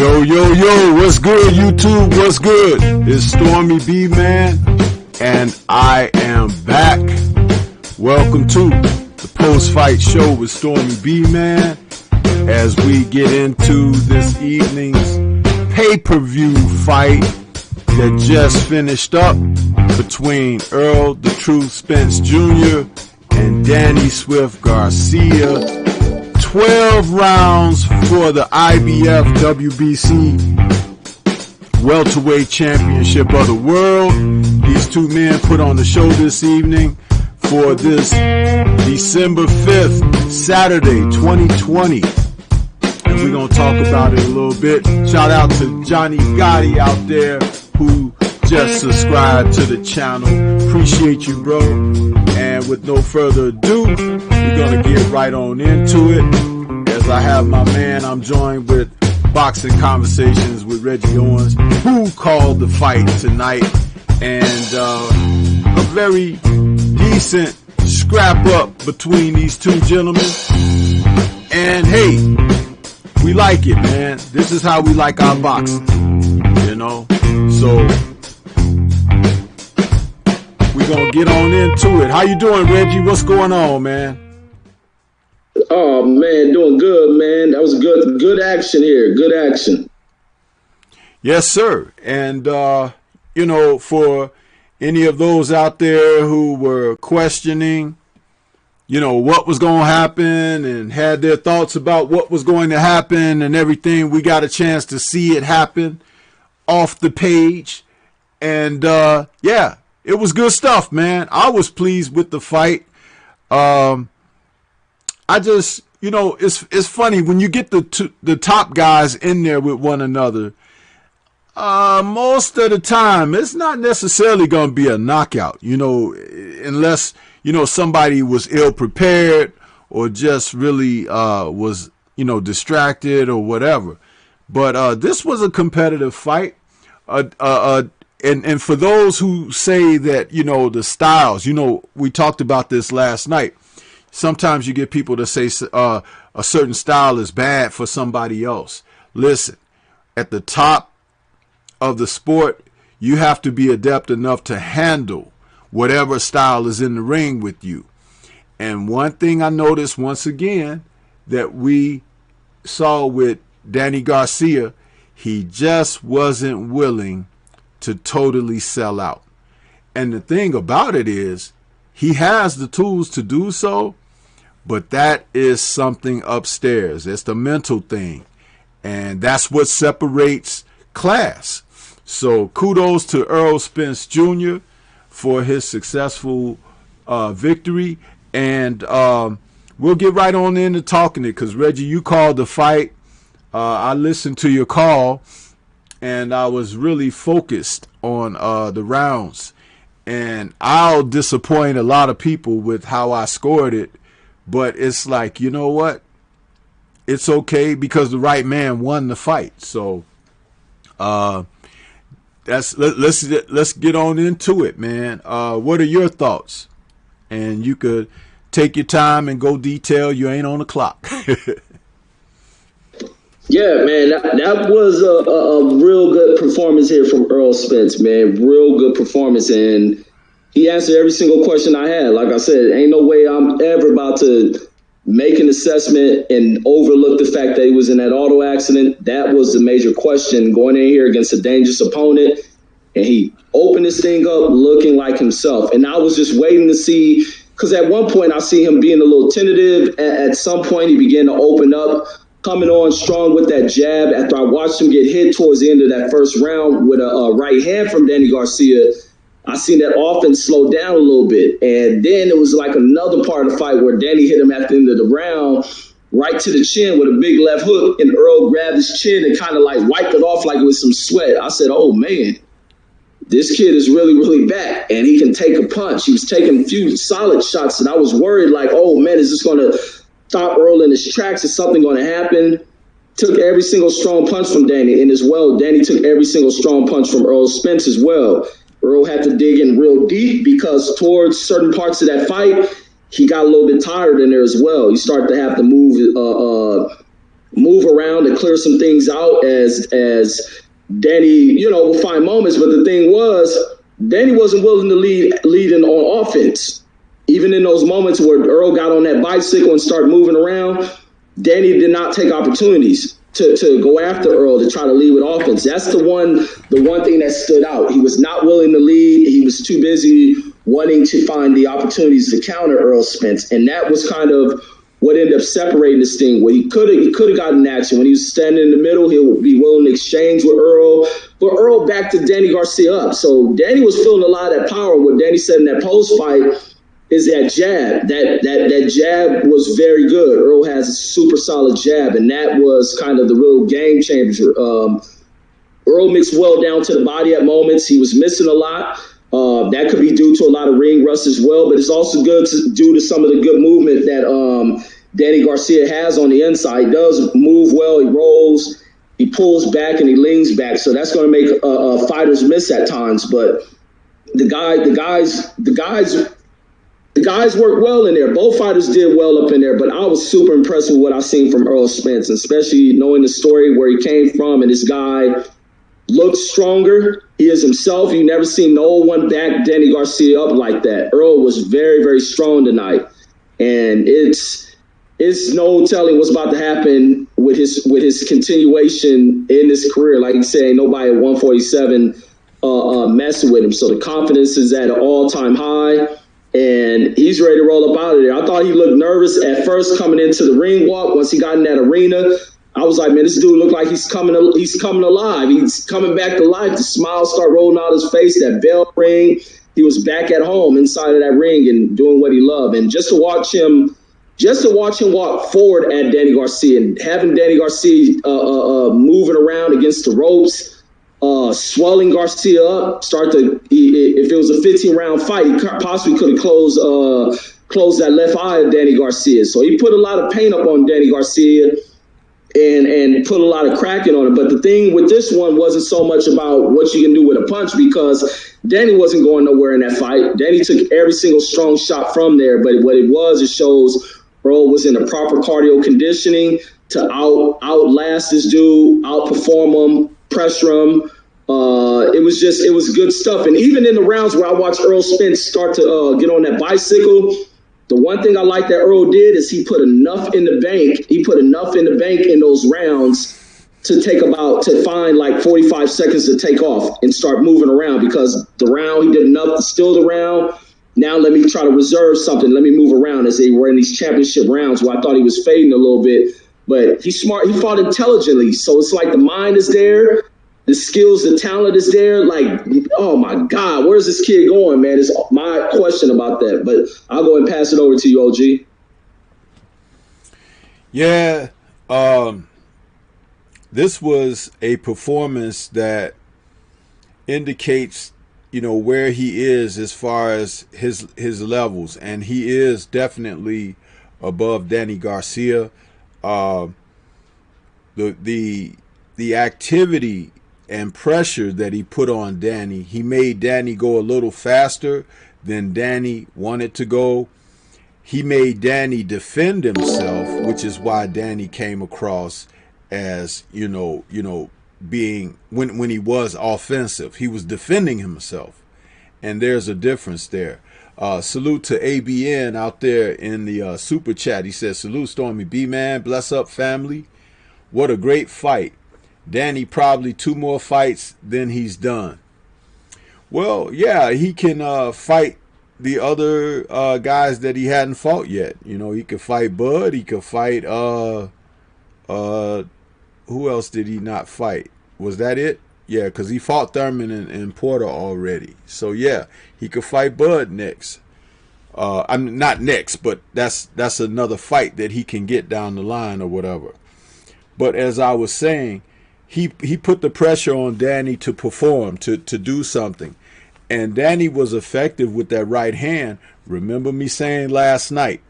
Yo, what's good, YouTube? What's good? It's STORMYBMAN, and I am back. Welcome to the post-fight show with STORMYBMAN as we get into this evening's pay-per-view fight that just finished up between Earl the Truth Spence Jr. and Danny Swift Garcia. 12 rounds for the IBF WBC welterweight championship of the world. These two men put on the show this evening for this December 5th, Saturday, 2020. And we're going to talk about it a little bit. Shout out to Johnny Gotti out there who just subscribed to the channel. Appreciate you, bro. And with no further ado, we're going to get right on into it. As I have my man, I'm joined with Boxing Conversations with Reggie Owens, who called the fight tonight. And a very decent scrap up between these two gentlemen. And hey, we like it, man. This is how we like our boxing, you know? So we're going to get on into it. How you doing, Reggie? What's going on, man? Oh, man, doing good, man. That was good action here. Good action. Yes, sir. And, you know, for any of those out there who were questioning, you know, what was going to happen and had their thoughts about what was going to happen and everything, we got a chance to see it happen off the page. And, yeah, it was good stuff, man. I was pleased with the fight. I just, you know, it's funny when you get the top guys in there with one another. Most of the time, it's not necessarily going to be a knockout, you know, unless, you know, somebody was ill prepared or just really was, you know, distracted or whatever. But this was a competitive fight. And for those who say that, you know, the styles, you know, we talked about this last night. Sometimes you get people to say a certain style is bad for somebody else. Listen, at the top of the sport, you have to be adept enough to handle whatever style is in the ring with you. And one thing I noticed once again that we saw with Danny Garcia, he just wasn't willing to totally sell out. And the thing about it is, he has the tools to do so, but that is something upstairs. It's the mental thing. And that's what separates class. So kudos to Earl Spence Jr. for his successful victory. And we'll get right on into talking it because, Reggie, you called the fight. I listened to your call, and I was really focused on the rounds. And I'll disappoint a lot of people with how I scored it. But it's like, you know what? It's okay because the right man won the fight. So let's get on into it, man. What are your thoughts? And you could take your time and go detail. You ain't on the clock. Yeah, man, that was a real good performance here from Earl Spence, man. Real good performance, and he answered every single question I had. Like I said, ain't no way I'm ever about to make an assessment and overlook the fact that he was in that auto accident. That was the major question going in here against a dangerous opponent. And he opened this thing up looking like himself. And I was just waiting to see, because at one point I see him being a little tentative. At some point he began to open up, coming on strong with that jab. After I watched him get hit towards the end of that first round with a right hand from Danny Garcia, I seen that offense slow down a little bit. And then it was like another part of the fight where Danny hit him at the end of the round right to the chin with a big left hook, and Earl grabbed his chin and kind of like wiped it off like it was some sweat. I said, oh, man, this kid is really, really back, and he can take a punch. He was taking a few solid shots, and I was worried like, oh, man, is this going to stop Earl in his tracks? Is something going to happen? Took every single strong punch from Danny, and as well, Danny took every single strong punch from Earl Spence as well. Earl had to dig in real deep because towards certain parts of that fight, he got a little bit tired in there as well. He started to have to move move around and clear some things out as Danny, will find moments. But the thing was, Danny wasn't willing to lead on offense. Even in those moments where Earl got on that bicycle and started moving around, Danny did not take opportunities to go after Earl to try to lead with offense. That's the one thing that stood out. He was not willing to lead. He was too busy wanting to find the opportunities to counter Earl Spence. And that was kind of what ended up separating this thing. Where he could have gotten action. When he was standing in the middle, he would be willing to exchange with Earl. But Earl backed to Danny Garcia up. So Danny was feeling a lot of that power. What Danny said in that post fight is that jab. That jab was very good. Earl has a super solid jab, and that was kind of the real game changer. Earl mixed well down to the body at moments. He was missing a lot. That could be due to a lot of ring rust as well, but it's also due to some of the good movement that Danny Garcia has on the inside. He does move well. He rolls, he pulls back, and he leans back. So that's going to make fighters miss at times. But the guys worked well in there. Both fighters did well up in there, but I was super impressed with what I seen from Earl Spence, especially knowing the story where he came from. And this guy looked stronger. He is himself. You never seen no one back Danny Garcia up like that. Earl was very, very strong tonight. And it's no telling what's about to happen with his continuation in his career. Like you say, nobody at 147 messing with him. So the confidence is at an all-time high. And he's ready to roll up out of there. I thought he looked nervous at first coming into the ring walk. Once he got in that arena, I was like, man, this dude looked like he's coming alive. He's coming back to life. The smile started rolling out his face, that bell ring. He was back at home inside of that ring and doing what he loved. And just to watch him walk forward at Danny Garcia and having Danny Garcia moving around against the ropes, swelling Garcia up, if it was a 15-round fight, he possibly could have closed that left eye of Danny Garcia. So he put a lot of paint up on Danny Garcia and put a lot of cracking on it. But the thing with this one wasn't so much about what you can do with a punch, because Danny wasn't going nowhere in that fight. Danny took every single strong shot from there. But what it shows Earl was in the proper cardio conditioning to outlast this dude, outperform him, pressure him. It was good stuff. And even in the rounds where I watched Earl Spence start to get on that bicycle, the one thing I like that Earl did is he put enough in the bank. He put enough in the bank in those rounds to find like 45 seconds to take off and start moving around, because the round, he did enough to steal the round. Now let me try to reserve something. Let me move around, as they were in these championship rounds where I thought he was fading a little bit. But he's smart. He fought intelligently. So it's like the mind is there. The skills, the talent is there. Like, oh, my God, where's this kid going, man? It's my question about that. But I'll go and pass it over to you, OG. Yeah, this was a performance that indicates, where he is as far as his levels. And he is definitely above Danny Garcia. The activity and pressure that he put on Danny, he made Danny go a little faster than Danny wanted to go. He made Danny defend himself, which is why Danny came across as, being, when he was offensive, he was defending himself. And there's a difference there. Salute to ABN out there in the super chat. He says, salute STORMYBMAN, bless up family. What a great fight. Danny probably 2 more fights, then he's done. Well, yeah, he can fight the other guys that he hadn't fought yet. He could fight Bud. He could fight who else did he not fight? Was that it? Yeah, because he fought Thurman and Porter already. So yeah, he could fight Bud next. I'm not next, but that's another fight that he can get down the line or whatever. But as I was saying, he put the pressure on Danny to perform, to do something. And Danny was effective with that right hand. Remember me saying last night,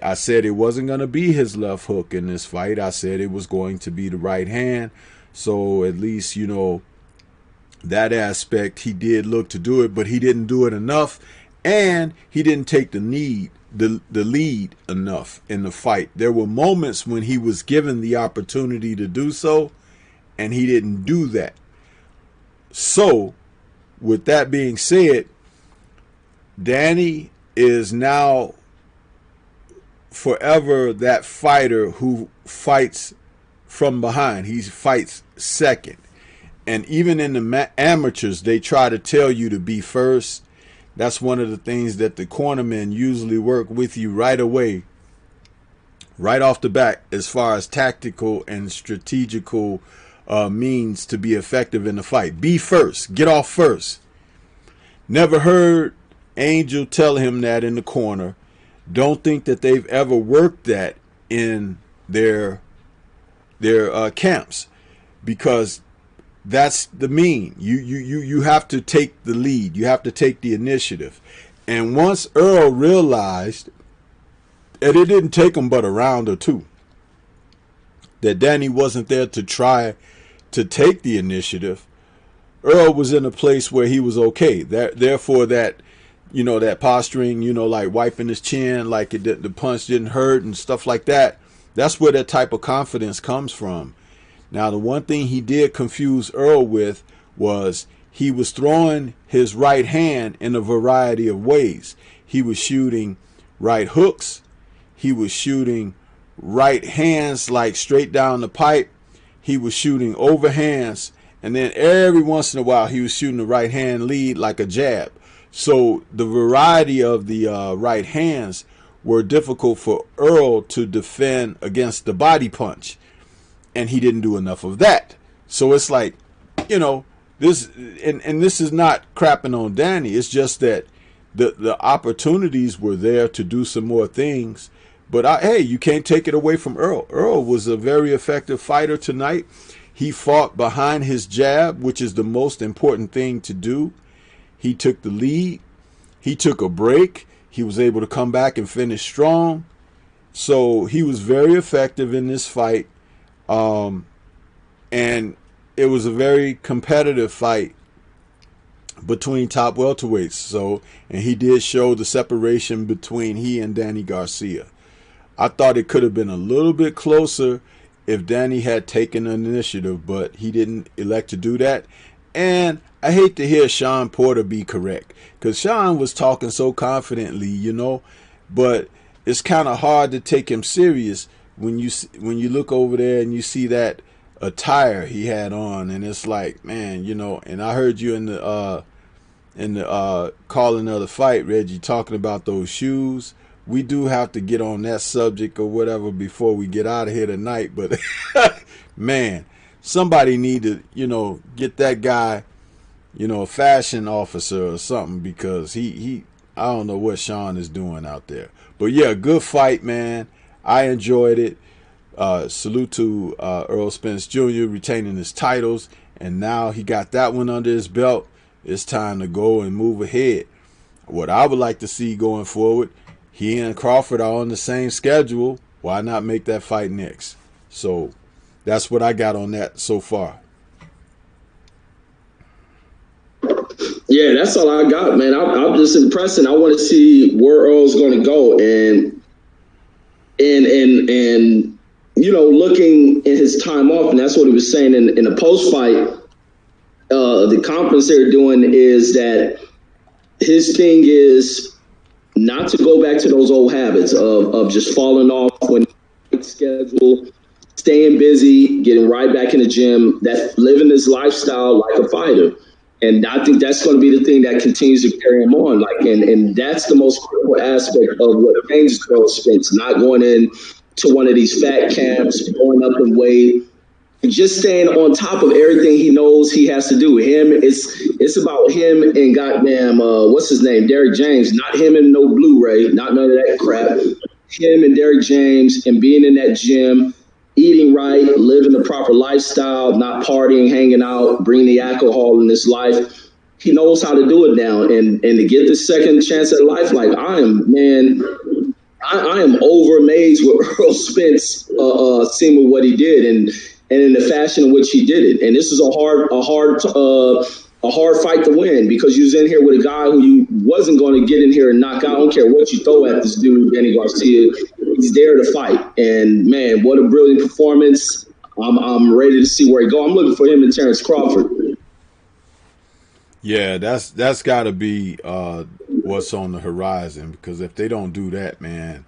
I said it wasn't going to be his left hook in this fight. I said it was going to be the right hand. So at least, that aspect, he did look to do it, but he didn't do it enough. and he didn't take the lead enough in the fight. There were moments when he was given the opportunity to do so, and he didn't do that. So, with that being said, Danny is now forever that fighter who fights from behind. He fights second. And even in the amateurs, they try to tell you to be first. That's one of the things that the cornermen usually work with you right away, right off the bat, as far as tactical and strategical means to be effective in the fight. Be first. Get off first. Never heard Angel tell him that in the corner. Don't think that they've ever worked that in their camps, because that's the mean. You have to take the lead. You have to take the initiative. And once Earl realized, and it didn't take him but a round or two, that Danny wasn't there to try to take the initiative, Earl was in a place where he was okay. Therefore, that posturing, like wiping his chin, like the punch didn't hurt and stuff like that. That's where that type of confidence comes from. Now, the one thing he did confuse Earl with was he was throwing his right hand in a variety of ways. He was shooting right hooks. He was shooting right hands, like straight down the pipe. He was shooting overhands. And then every once in a while, he was shooting the right hand lead like a jab. So the variety of the right hands were difficult for Earl to defend against the body punch. And he didn't do enough of that. So it's like, this, and this is not crapping on Danny. It's just that the opportunities were there to do some more things. But hey, you can't take it away from Earl. Earl was a very effective fighter tonight. He fought behind his jab, which is the most important thing to do. He took the lead. He took a break. He was able to come back and finish strong. So he was very effective in this fight. And it was a very competitive fight between top welterweights. So, and he did show the separation between he and Danny Garcia. I thought it could have been a little bit closer if Danny had taken an initiative, but he didn't elect to do that. And I hate to hear Sean Porter be correct, because Sean was talking so confidently, but it's kind of hard to take him serious when you look over there and you see that attire he had on, and it's like, man, and I heard you in the calling of the fight, Reggie, talking about those shoes. We do have to get on that subject or whatever before we get out of here tonight, but man, somebody need to, get that guy, a fashion officer or something, because he I don't know what Sean is doing out there. But yeah, good fight, man. I enjoyed it. Salute to Earl Spence Jr. retaining his titles, and now he got that one under his belt. It's time to go and move ahead. What I would like to see going forward, he and Crawford are on the same schedule. Why not make that fight next? So that's what I got on that so far. Yeah, that's all I got, man. I'm just impressed, and I want to see where Earl's going to go. And looking in his time off, and that's what he was saying in the post-fight, the conference they're doing is that his thing is not to go back to those old habits of just falling off when schedule, staying busy, getting right back in the gym, that living this lifestyle like a fighter. And I think that's going to be the thing that continues to carry him on. And that's the most critical aspect of what changes Earl Spence, not going in to one of these fat camps, going up in weight, just staying on top of everything he knows he has to do. It's about him and goddamn, what's his name, Derek James, not him and no Blu-ray, not none of that crap. Him and Derek James and being in that gym, eating right, living the proper lifestyle, not partying, hanging out, bringing the alcohol in his life. He knows how to do it now. And to get the second chance at life, like I am over amazed with Earl Spence seeing with what he did and in the fashion in which he did it. And this is a hard a hard fight to win because you was in here with a guy who you wasn't going to get in here and knock out. I don't care what you throw at this dude, Danny Garcia. He's there to fight. And, man, what a brilliant performance. I'm ready to see where he go. I'm looking for him and Terrence Crawford. Yeah, that's got to be what's on the horizon, because if they don't do that, man,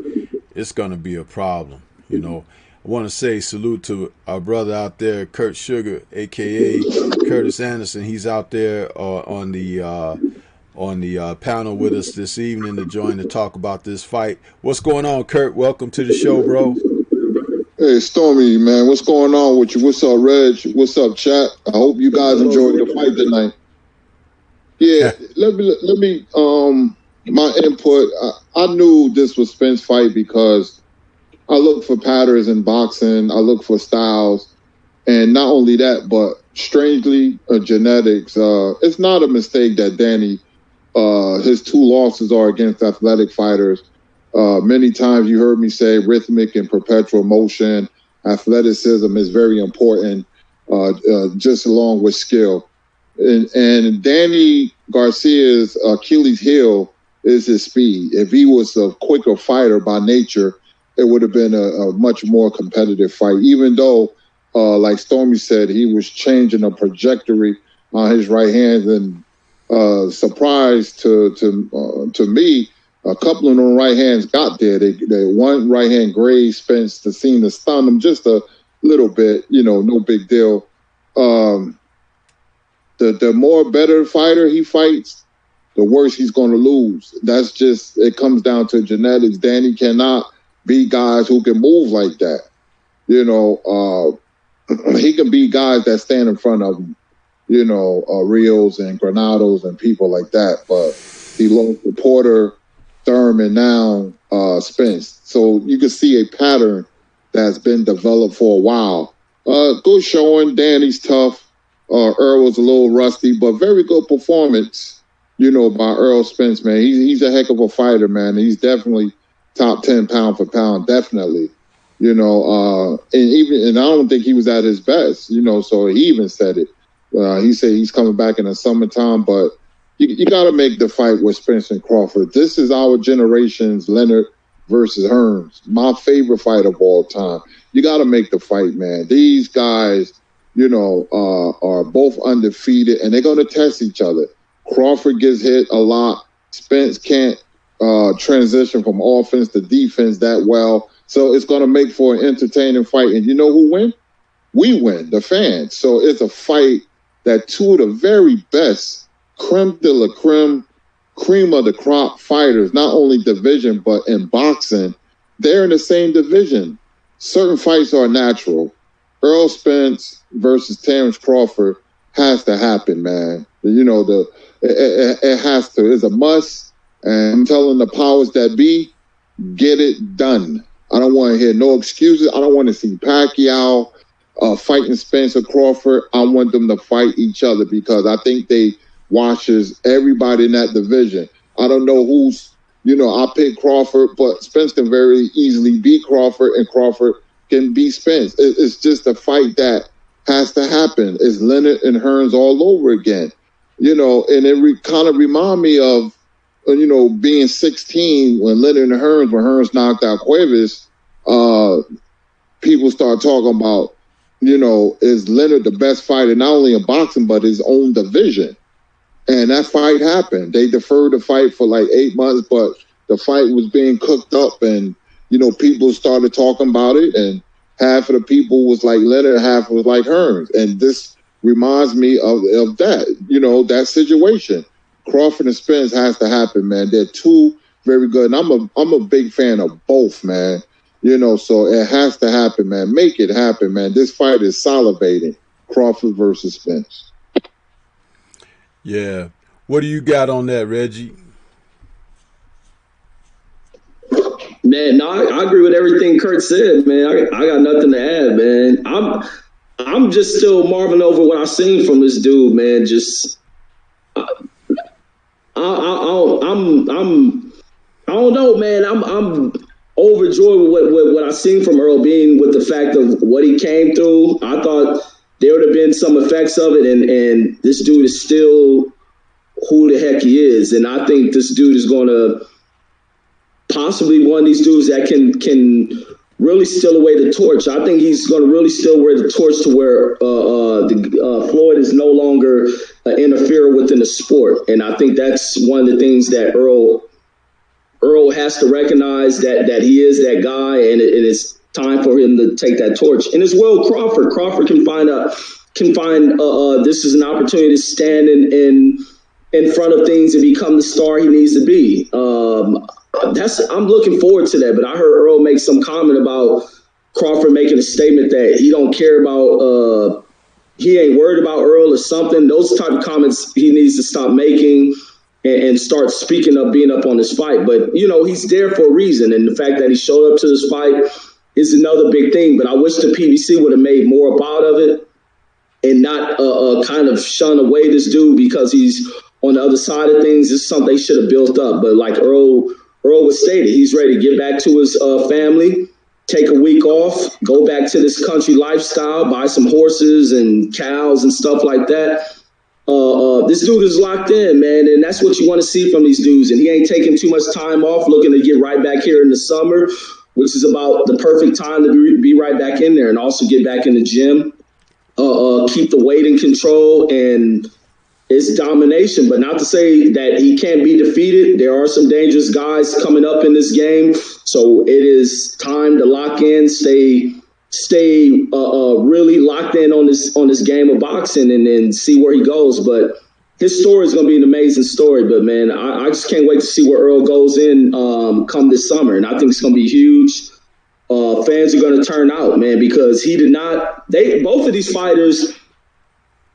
it's going to be a problem. You know, I want to say salute to our brother out there, Kurt Sugar, a.k.a. Curtis Anderson. He's out there on the panel with us this evening to join to talk about this fight. What's going on, Kurt? Welcome to the show, bro. Hey, Stormy, man, what's going on with you? What's up, Reg? What's up, chat? I hope you guys enjoyed the fight tonight. Yeah, let me my input. I knew this was Spence fight because I look for patterns in boxing. I look for styles, and not only that, but strangely, genetics. It's not a mistake that Danny, his 2 losses are against athletic fighters. Many times you heard me say rhythmic and perpetual motion, athleticism is very important, just along with skill. And Danny Garcia's Achilles heel is his speed. If he was a quicker fighter by nature, it would have been a much more competitive fight, even though, like Stormy said, he was changing a trajectory on his right hand. And surprise to me, a couple of them right hands got there. They one right hand grazed Spence to seem to stun him just a little bit, no big deal. The more better fighter he fights, the worse he's going to lose. That's just, it comes down to genetics. Danny cannot beat guys who can move like that. He can beat guys that stand in front of him, Rios and Granados and people like that. But he lost to Porter, Thurman, now Spence. So you can see a pattern that's been developed for a while. Good showing. Danny's tough. Earl was a little rusty, but very good performance, by Earl Spence, man. He's a heck of a fighter, man. He's definitely top 10 pound for pound, definitely. And I don't think he was at his best, so he even said it. He said he's coming back in the summertime, but you got to make the fight with Spence and Crawford. This is our generation's Leonard versus Hearns, my favorite fight of all time. You got to make the fight, man. These guys, are both undefeated, and they're going to test each other. Crawford gets hit a lot. Spence can't transition from offense to defense that well. So it's going to make for an entertaining fight. And you know who win? We win, the fans. So it's a fight that 2 of the very best creme de la creme, cream of the crop fighters, not only division, but in boxing, they're in the same division. Certain fights are natural. Earl Spence versus Terrence Crawford has to happen, man. It has to. It's a must. And I'm telling the powers that be, get it done. I don't want to hear no excuses. I don't want to see Pacquiao fighting Spencer Crawford. I want them to fight each other because I think they washes everybody in that division. I don't know who's, I pick Crawford, but Spence can very easily beat Crawford, and Crawford can beat Spence. It's just a fight that has to happen. It's Leonard and Hearns all over again. And it kind of remind me of, being 16 when Leonard and Hearns, when Hearns knocked out Cuevas, people start talking about, is Leonard the best fighter, not only in boxing, but his own division. And that fight happened. They deferred the fight for like 8 months, but the fight was being cooked up, and, people started talking about it, and half of the people was like Leonard, half was like Hearns. And this reminds me of that, that situation. Crawford and Spence has to happen, man. They're 2 very good. And I'm a big fan of both, man. So it has to happen, man. Make it happen, man. This fight is salivating. Crawford versus Spence. Yeah. What do you got on that, Reggie? Man, no, I agree with everything Kurt said, man. I got nothing to add, man. I'm just still marveling over what I've seen from this dude, man. Just I don't know, man. I'm overjoyed with what I've seen from Earl, being with the fact of what he came through. I thought there would have been some effects of it, and this dude is still who the heck he is. And I think this dude is going to possibly one of these dudes that can really steal away the torch. I think he's going to really steal away the torch to where Floyd is no longer interfere within the sport. And I think that's one of the things that Earl has to recognize, that he is that guy, and it's time for him to take that torch. And as well, Crawford can find this is an opportunity to stand in front of things and become the star he needs to be. I'm looking forward to that. But I heard Earl make some comment about Crawford making a statement that he don't care about, he ain't worried about Earl or something. Those type of comments he needs to stop making and start speaking up, being up on this fight. But, you know, he's there for a reason. And the fact that he showed up to this fight is another big thing. But I wish the PBC would have made more about of it and not kind of shun away this dude because he's on the other side of things. It's something they should have built up. But like Earl was stated, he's ready to get back to his family, take a week off, go back to this country lifestyle, buy some horses and cows and stuff like that. This dude is locked in, man, and that's what you want to see from these dudes. And he ain't taking too much time off, looking to get right back here in the summer, which is about the perfect time to be right back in there and also get back in the gym, keep the weight in control, and it's domination. But not to say that he can't be defeated. There are some dangerous guys coming up in this game, so it is time to lock in, stay really locked in on this game of boxing, and then see where he goes. But his story is going to be an amazing story. But man, I just can't wait to see where Earl goes in come this summer, and I think it's going to be huge. Fans are going to turn out, man, because both of these fighters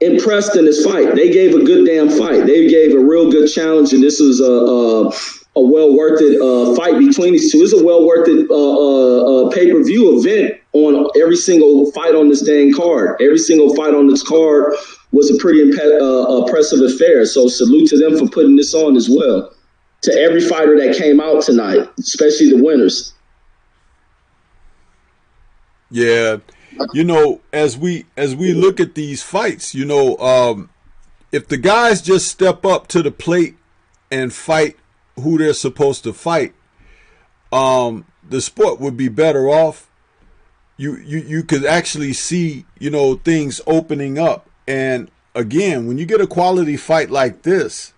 impressed in this fight. They gave a good damn fight. They gave a real good challenge, and this was a well worth it fight between these two. It's a well worth it pay-per-view event on every single fight on this dang card. Every single fight on this card was a pretty impressive affair. So salute to them for putting this on as well. To every fighter that came out tonight, especially the winners. Yeah. You know, as we look at these fights, you know, if the guys just step up to the plate and fight who they're supposed to fight, the sport would be better off. You could actually see, you know, things opening up. And again, when you get a quality fight like this,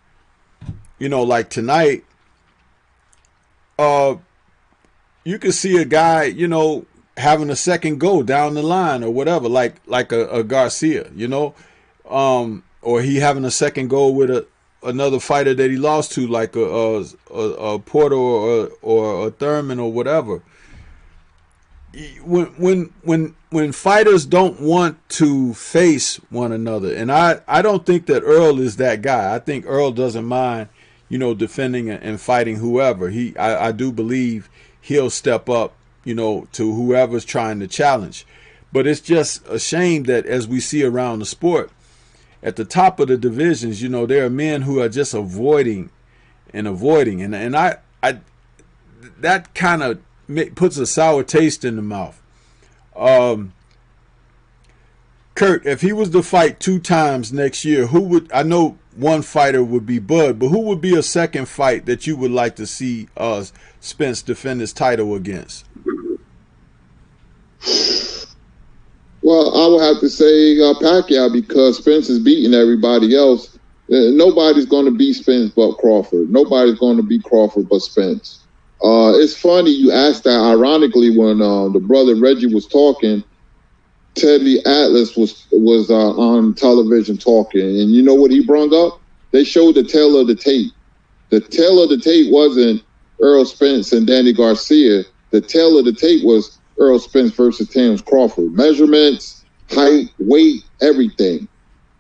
you know, like tonight, you could see a guy, you know, having a second go down the line or whatever, like a Garcia, you know, or he having a second go with another fighter that he lost to, like a Porter or a Thurman or whatever. When fighters don't want to face one another, and I don't think that Earl is that guy. I think Earl doesn't mind, you know, defending and fighting whoever. I do believe he'll step up, you know, to whoever's trying to challenge. But it's just a shame that as we see around the sport, at the top of the divisions, you know, there are men who are just avoiding. And I that kind of puts a sour taste in the mouth. Kurt, if he was to fight 2 times next year, who would, I know one fighter would be Bud, but who would be a second fight that you would like to see Spence defend his title against? Well, I would have to say Pacquiao, because Spence is beating everybody else. Nobody's going to beat Spence but Crawford. Nobody's going to beat Crawford but Spence. It's funny you asked that. Ironically, when the brother Reggie was talking, Teddy Atlas was on television talking, and you know what he brought up? They showed the tail of the tape. The tail of the tape wasn't Earl Spence and Danny Garcia. The tail of the tape was Earl Spence versus Terence Crawford. Measurements, height, weight, everything.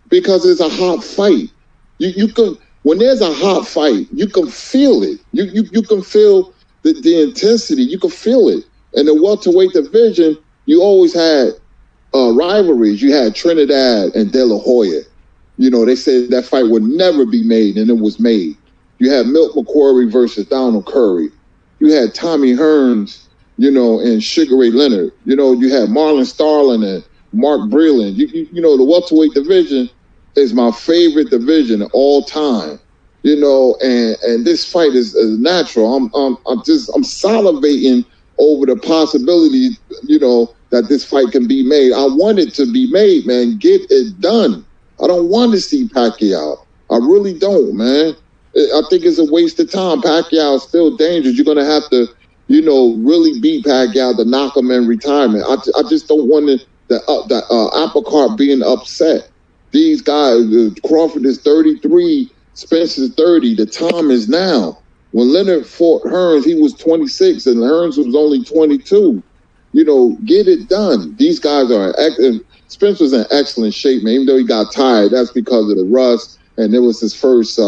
Because it's a hot fight. You can, when there's a hot fight, you can feel it. You can feel the intensity. You can feel it. In the welterweight division, you always had rivalries. You had Trinidad and De La Hoya. You know, they said that fight would never be made, and it was made. You had Milt McQuarrie versus Donald Curry. You had Tommy Hearns, you know, and Sugar Ray Leonard. You know, you had Marlon Starling and Mark Breland. You know, the welterweight division is my favorite division of all time. You know, and this fight is natural. I'm salivating over the possibility, you know, that this fight can be made. I want it to be made, man. Get it done. I don't want to see Pacquiao. I really don't, man. I think it's a waste of time. Pacquiao is still dangerous. You're going to have to, you know, really beat Pacquiao to knock him in retirement. I just don't want the apple cart being upset. These guys, Crawford is 33, Spence is 30. The time is now. When Leonard fought Hearns, he was 26, and Hearns was only 22. You know, get it done. These guys are Spence was in excellent shape, man. Even though he got tired, that's because of the rust, and it was his first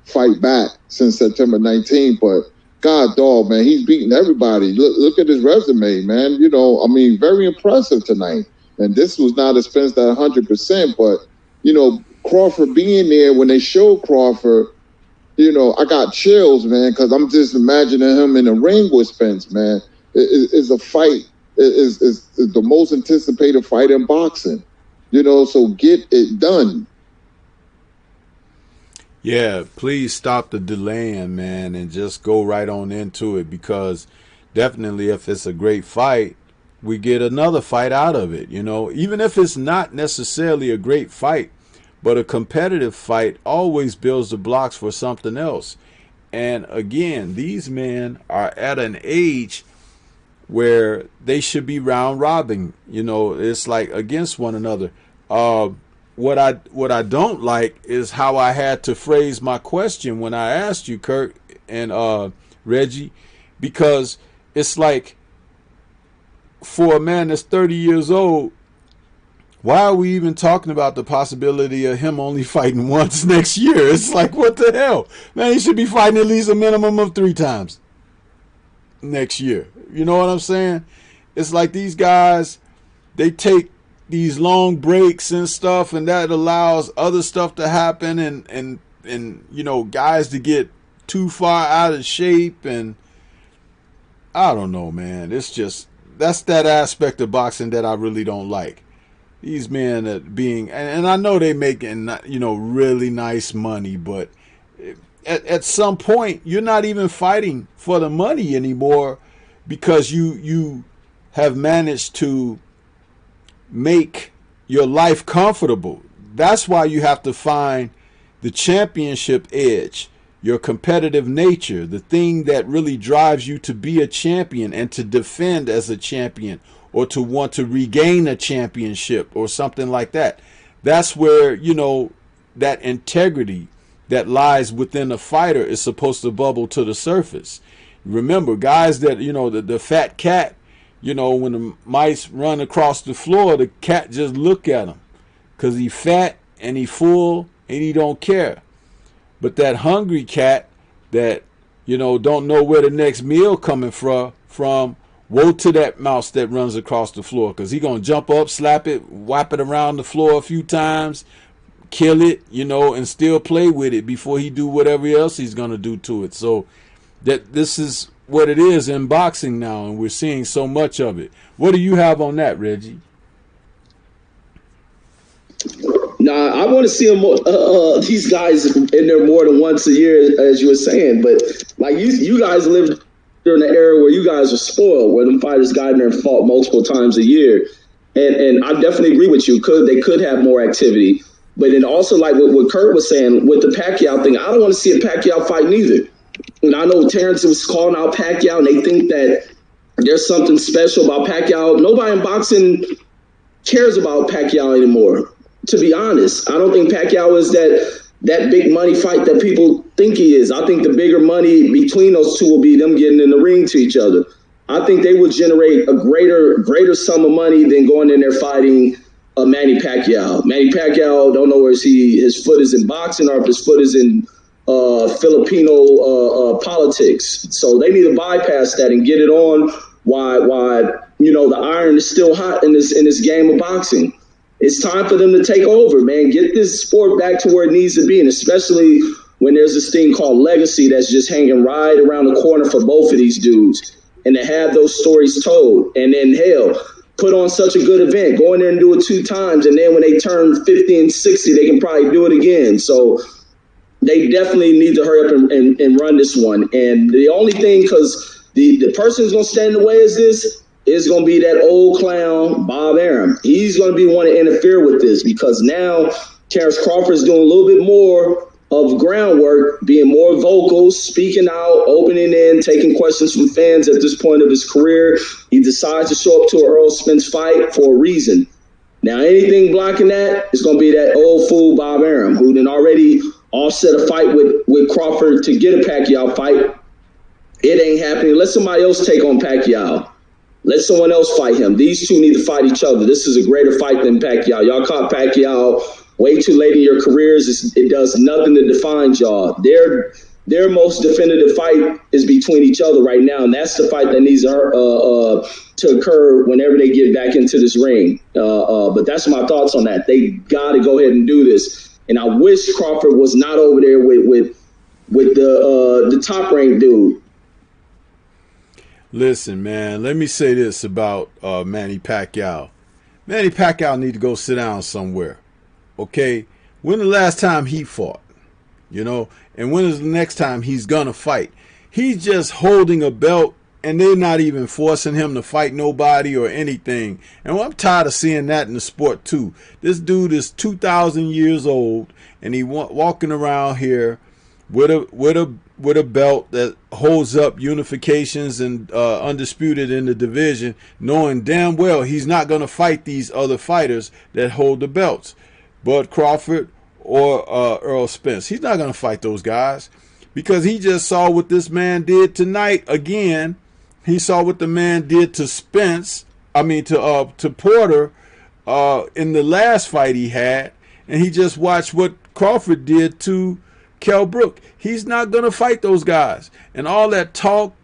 fight back since September 19th. But God, dog, man, he's beating everybody. Look at his resume, man. You know, I mean, very impressive tonight. And this was not a Spence that 100%, but you know, Crawford being there when they showed Crawford. You know, I got chills, man, because I'm just imagining him in the ring with Spence, man. It's a fight. Is the most anticipated fight in boxing. You know, so get it done. Yeah, please stop the delaying, man, and just go right on into it, because definitely if it's a great fight, we get another fight out of it, you know. Even if it's not necessarily a great fight, but a competitive fight always builds the blocks for something else. And again, these men are at an age where they should be round robin. You know, it's like against one another. What I don't like is how I had to phrase my question when I asked you, Kurt and Reggie, because it's like, for a man that's 30 years old, why are we even talking about the possibility of him only fighting once next year? It's like, what the hell? Man, he should be fighting at least a minimum of 3 times next year. You know what I'm saying? It's like these guys, they take these long breaks and stuff, and that allows other stuff to happen, and you know, guys to get too far out of shape, and I don't know, man. It's just, that's that aspect of boxing that I really don't like. These men being, and I know they making, you know, really nice money, but at some point you're not even fighting for the money anymore, because you have managed to make your life comfortable. That's why you have to find the championship edge, your competitive nature, the thing that really drives you to be a champion and to defend as a champion, or to want to regain a championship or something like that. That's where, you know, that integrity that lies within a fighter is supposed to bubble to the surface. Remember, guys that, you know, the fat cat, you know, when the mice run across the floor, the cat just look at him because he fat and he full and he don't care. But that hungry cat that, you know, don't know where the next meal coming from, woe to that mouse that runs across the floor, because he gonna jump up, slap it, wipe it around the floor a few times, kill it, you know, and still play with it before he do whatever else he's gonna do to it. So that this is what it is in boxing now, and we're seeing so much of it. What do you have on that, Reggie? Nah, I want to see them, these guys in there more than once a year, as you were saying. But like you guys lived during the era where you guys were spoiled, where them fighters got in there and fought multiple times a year. And I definitely agree with you. They could have more activity. But then also, like what Kurt was saying with the Pacquiao thing, I don't want to see a Pacquiao fight neither. And I know Terrence was calling out Pacquiao, and they think that there's something special about Pacquiao. Nobody in boxing cares about Pacquiao anymore, to be honest. I don't think Pacquiao is that big money fight that people think he is. I think the bigger money between those two will be them getting in the ring to each other. I think they will generate a greater sum of money than going in there fighting Manny Pacquiao. Manny Pacquiao, don't know where his foot is in boxing or if his foot is in Filipino politics. So they need to bypass that and get it on while you know the iron is still hot in this game of boxing. It's time for them to take over, man. Get this sport back to where it needs to be, and especially when there's this thing called legacy that's just hanging right around the corner for both of these dudes, and to have those stories told. And then, hell, put on such a good event. Go in there and do it 2 times, and then when they turn 50 and 60, they can probably do it again. So they definitely need to hurry up and run this one. And the only thing, because the person who's going to stand in the way is going to be that old clown, Bob Arum. He's going to be one to interfere with this, because now Terrence Crawford is doing a little bit more of groundwork, being more vocal, speaking out, opening in, taking questions from fans at this point of his career. He decides to show up to an Errol Spence fight for a reason. Now, anything blocking that is going to be that old fool Bob Arum, who then already offset a fight with Crawford to get a Pacquiao fight. It ain't happening. Let somebody else take on Pacquiao. Let someone else fight him. These two need to fight each other. This is a greater fight than Pacquiao. Y'all caught Pacquiao way too late in your careers. It does nothing to define y'all. Their most definitive fight is between each other right now, and that's the fight that needs to occur whenever they get back into this ring. But that's my thoughts on that. They got to go ahead and do this. And I wish Crawford was not over there with the top ranked dude. Listen, man, let me say this about Manny Pacquiao. Manny Pacquiao need to go sit down somewhere. Okay? When the last time he fought? You know? And when is the next time he's gonna fight? He's just holding a belt, and they're not even forcing him to fight nobody or anything. And I'm tired of seeing that in the sport too. This dude is 2,000 years old, and he walking around here with a belt that holds up unifications and undisputed in the division, knowing damn well he's not going to fight these other fighters that hold the belts. Bud Crawford or Errol Spence. He's not going to fight those guys, because he just saw what this man did tonight again. He saw what the man did to to Porter in the last fight he had, and he just watched what Crawford did to Kell Brook. He's not going to fight those guys. And all that talk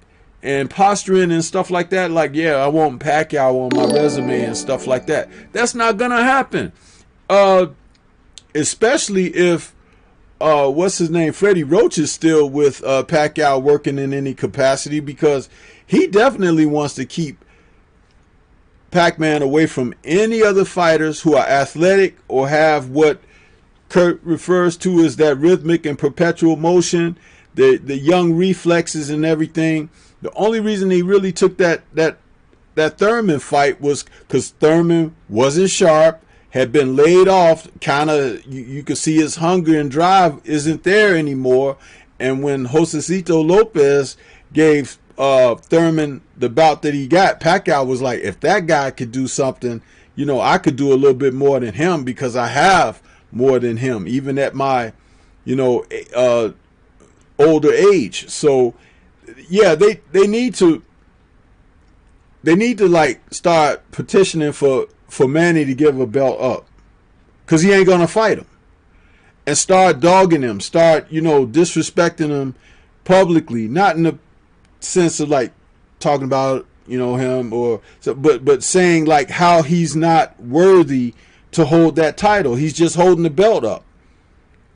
and posturing and stuff like that, like, yeah, I want Pacquiao on my resume and stuff like that. That's not going to happen. Especially if, what's his name, Freddie Roach is still with Pacquiao working in any capacity, because he definitely wants to keep Pac-Man away from any other fighters who are athletic or have what Kurt refers to as that rhythmic and perpetual motion, the young reflexes and everything. The only reason he really took that Thurman fight was because Thurman wasn't sharp, had been laid off, kind of, you could see his hunger and drive isn't there anymore. And when Josecito Lopez gave Thurman the bout that he got, Pacquiao was like, if that guy could do something, you know, I could do a little bit more than him, because I have more than him, even at my, you know, older age. So yeah, they need to like start petitioning for Manny to give a belt up, because he ain't gonna fight him, and start dogging him, start, you know, disrespecting him publicly, not in the sense of like talking about, you know, him or so, but saying like how he's not worthy to hold that title. He's just holding the belt up.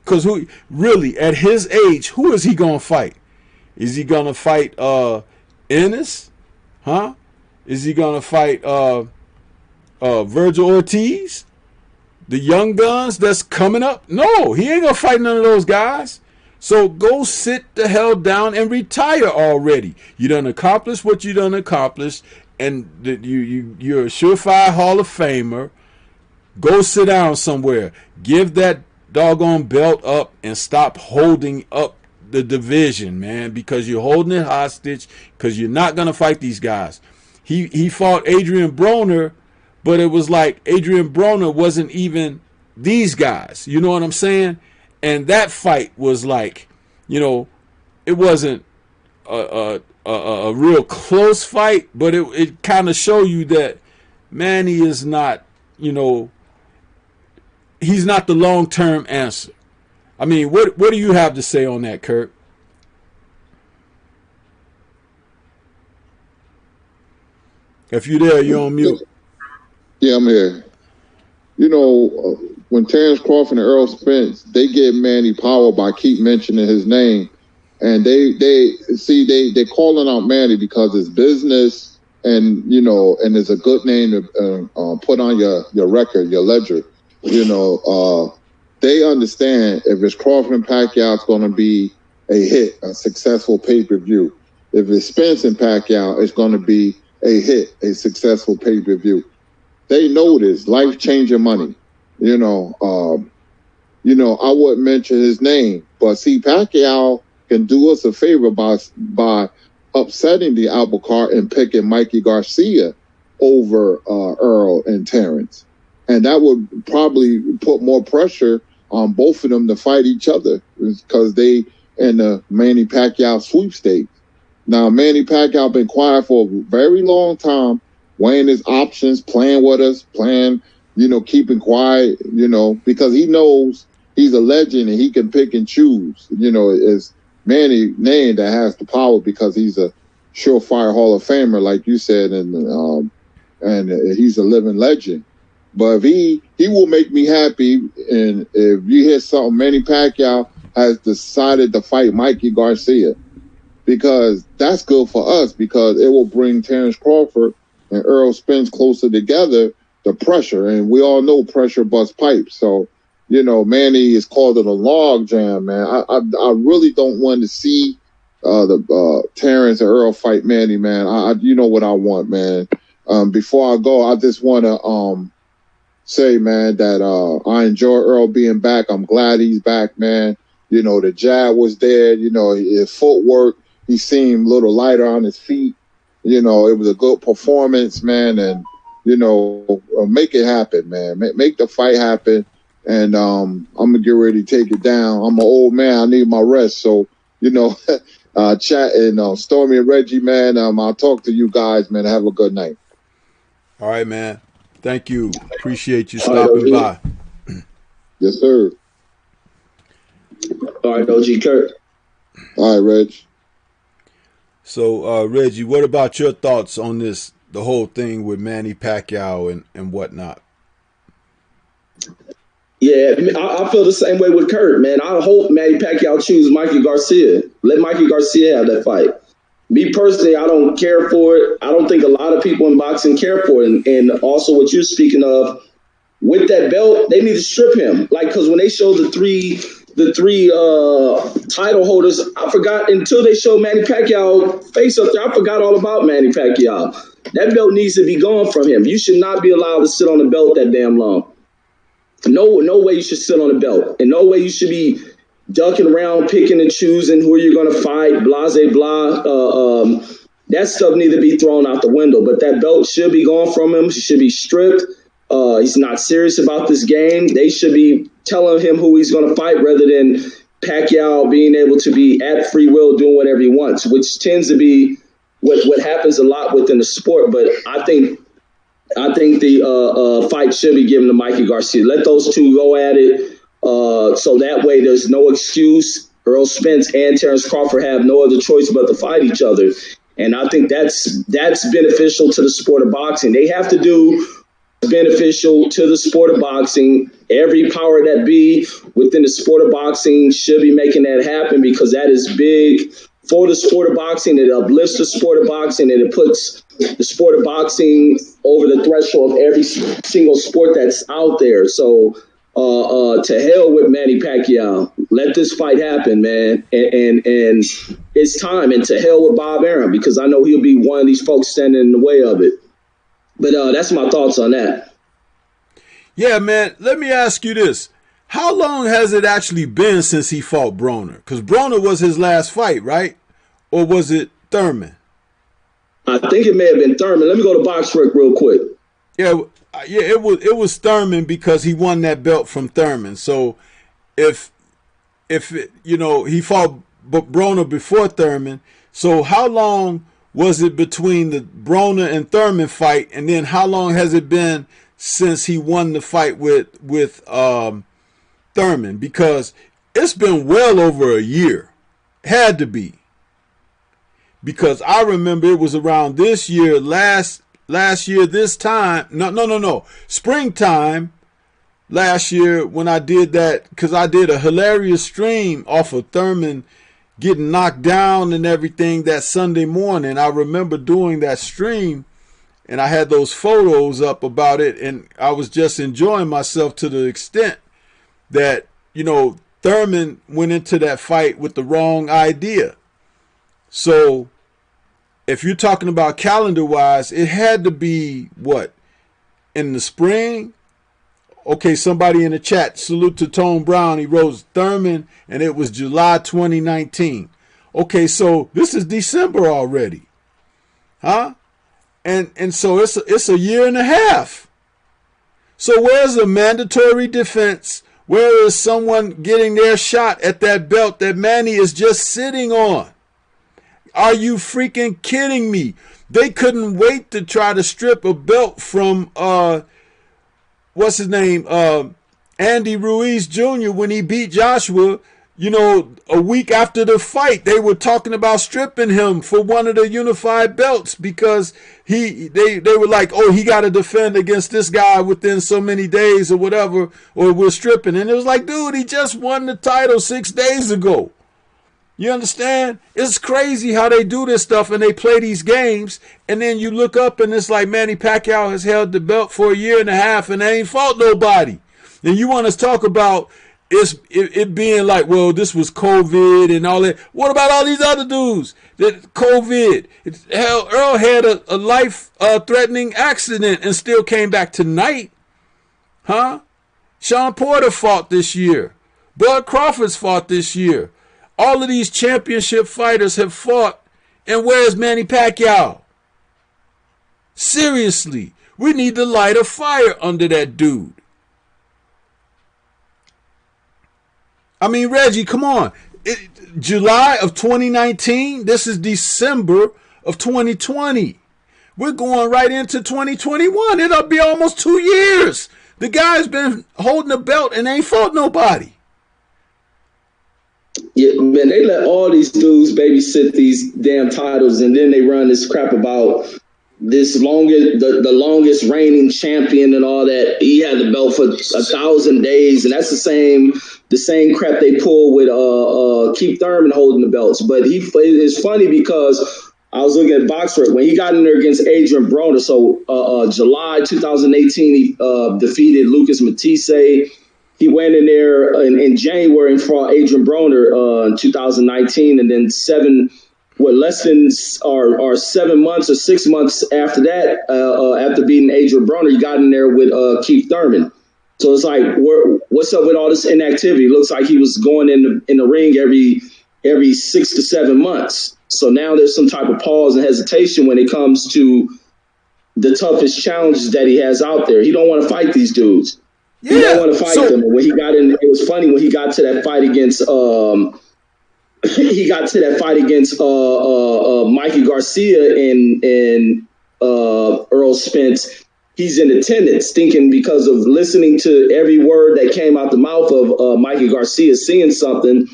Because who really, at his age, who is he gonna fight? Is he gonna fight Ennis? Huh? Is he gonna fight Virgil Ortiz? The young guns that's coming up? No, he ain't gonna fight none of those guys. So go sit the hell down and retire already. You done accomplished what you done accomplished, and you're a surefire Hall of Famer. Go sit down somewhere. Give that doggone belt up and stop holding up the division, man, because you're holding it hostage, because you're not going to fight these guys. He fought Adrian Broner, but it was like Adrian Broner wasn't even these guys. You know what I'm saying? And that fight was like, you know, it wasn't a real close fight, but it kind of showed you that Manny is not, you know, he's not the long-term answer. I mean, what do you have to say on that, Kurt? If you're there, you're on mute. Yeah, I'm here. You know, when Terrence Crawford and Errol Spence, they get Manny power by keep mentioning his name. And they calling out Manny because it's business, and and it's a good name to put on your record, your ledger. They understand if it's Crawford and Pacquiao, it's going to be a hit, a successful pay-per-view. If it's Spence and Pacquiao, it's going to be a hit, a successful pay-per-view. They know this, life-changing money. I wouldn't mention his name, but see, Pacquiao can do us a favor by upsetting the apple cart and picking Mikey Garcia over Earl and Terrence. And that would probably put more pressure on both of them to fight each other because they in the Manny Pacquiao sweepstakes. Now, Manny Pacquiao been quiet for a very long time, weighing his options, playing with us, keeping quiet, because he knows he's a legend and he can pick and choose. It's Manny name that has the power because he's a surefire Hall of Famer, like you said, and he's a living legend. But if he will make me happy, and if you hear something, Manny Pacquiao has decided to fight Mikey Garcia, because that's good for us, because it will bring Terrence Crawford and Earl Spence closer together, the pressure. And we all know pressure busts pipes. So, Manny is called it a log jam, man. I really don't want to see the Terrence and Earl fight Manny, man. You know what I want, man. Before I go, I just want to say, man, that I enjoy Earl being back. I'm glad he's back, man. The jab was there. His footwork, he seemed a little lighter on his feet. It was a good performance, man. And, make it happen, man. Make the fight happen. And I'm going to get ready to take it down. I'm an old man. I need my rest. So, chat and Stormy and Reggie, man, I'll talk to you guys, man. Have a good night. All right, man. Thank you. Appreciate you stopping by. Yes, sir. All right, OG Kurt. All right, Reg. So, Reggie, what about your thoughts on the whole thing with Manny Pacquiao and whatnot? Yeah, I feel the same way with Kurt, man. I hope Manny Pacquiao chooses Mikey Garcia. Let Mikey Garcia have that fight. Me personally, I don't care for it. I don't think a lot of people in boxing care for it. And also what you're speaking of, with that belt, they need to strip him. Because when they show the three title holders, I forgot, until they showed Manny Pacquiao face up there, I forgot all about Manny Pacquiao. That belt needs to be gone from him. You should not be allowed to sit on the belt that damn long. No way you should sit on the belt. And no way you should be ducking around, picking and choosing who you're going to fight, blase, blah. That stuff needs to be thrown out the window. But that belt should be gone from him. He should be stripped. He's not serious about this game. They should be telling him who he's going to fight rather than Pacquiao being able to be at free will doing whatever he wants, which tends to be what happens a lot within the sport. But I think the fight should be given to Mikey Garcia. Let those two go at it. So that way there's no excuse. Earl Spence and Terrence Crawford have no other choice but to fight each other. And I think that's beneficial to the sport of boxing. They have to do beneficial to the sport of boxing. Every power that be within the sport of boxing should be making that happen, because that is big for the sport of boxing. It uplifts the sport of boxing, and it puts the sport of boxing over the threshold of every single sport that's out there. So to hell with Manny Pacquiao. Let this fight happen, man. And it's time. And to hell with Bob Arum, because I know he'll be one of these folks standing in the way of it. But that's my thoughts on that. Yeah, man. Let me ask you this. How long has it actually been since he fought Broner? Because Broner was his last fight, right? Or was it Thurman? I think it may have been Thurman. Let me go to BoxRec real quick. Yeah, it was Thurman, because he won that belt from Thurman. So if he fought Broner before Thurman, so how long was it between the Broner and Thurman fight, and then how long has it been since he won the fight with Thurman? Because it's been well over a year. Had to be. Because I remember it was around this year, last year, this time. No. Springtime last year when I did that, because I did a hilarious stream off of Thurman getting knocked down and everything that Sunday morning. I remember doing that stream and I had those photos up about it, and I was just enjoying myself to the extent that, you know, Thurman went into that fight with the wrong idea. So if you're talking about calendar-wise, it had to be, what, in the spring? Okay, somebody in the chat, salute to Tone Brown. He wrote Thurman, and it was July 2019. Okay, so this is December already. Huh? And so it's a year and a half. So where's a mandatory defense? Where is someone getting their shot at that belt that Manny is just sitting on? Are you freaking kidding me? They couldn't wait to try to strip a belt from what's his name? Andy Ruiz Jr. when he beat Joshua. You know, a week after the fight, they were talking about stripping him for one of the unified belts because they were like, oh, he got to defend against this guy within so many days or whatever, or we're stripping. And it was like, dude, he just won the title 6 days ago. You understand? It's crazy how they do this stuff and they play these games, and then you look up and it's like Manny Pacquiao has held the belt for a year and a half and they ain't fought nobody. And you want us to talk about it being like, well, this was COVID and all that. What about all these other dudes that COVID? Hell, Earl had a life-threatening accident and still came back tonight. Huh? Sean Porter fought this year. Bud Crawford's fought this year. All of these championship fighters have fought. And where's Manny Pacquiao? Seriously, we need to light a fire under that dude. I mean, Reggie, come on. July of 2019, this is December of 2020. We're going right into 2021. It'll be almost 2 years. The guy's been holding a belt and ain't fought nobody. Yeah, man, they let all these dudes babysit these damn titles, and then they run this crap about this the longest reigning champion and all that. He had the belt for 1,000 days, and that's the same crap they pull with Keith Thurman holding the belts. But it's funny because I was looking at Boxer when he got in there against Adrian Broner. So July 2018, he defeated Lucas Matisse. He went in there in January and fought Adrian Broner in 2019, and then 7 months or 6 months after that, after beating Adrian Broner, he got in there with Keith Thurman. So it's like, what's up with all this inactivity? It looks like he was going in the ring every 6 to 7 months. So now there's some type of pause and hesitation when it comes to the toughest challenges that he has out there. He don't want to fight these dudes. Yeah, he don't want to fight them. When he got in, it was funny when he got to that fight against Mikey Garcia and Earl Spence. He's in attendance, thinking because of listening to every word that came out the mouth of Mikey Garcia, seeing something,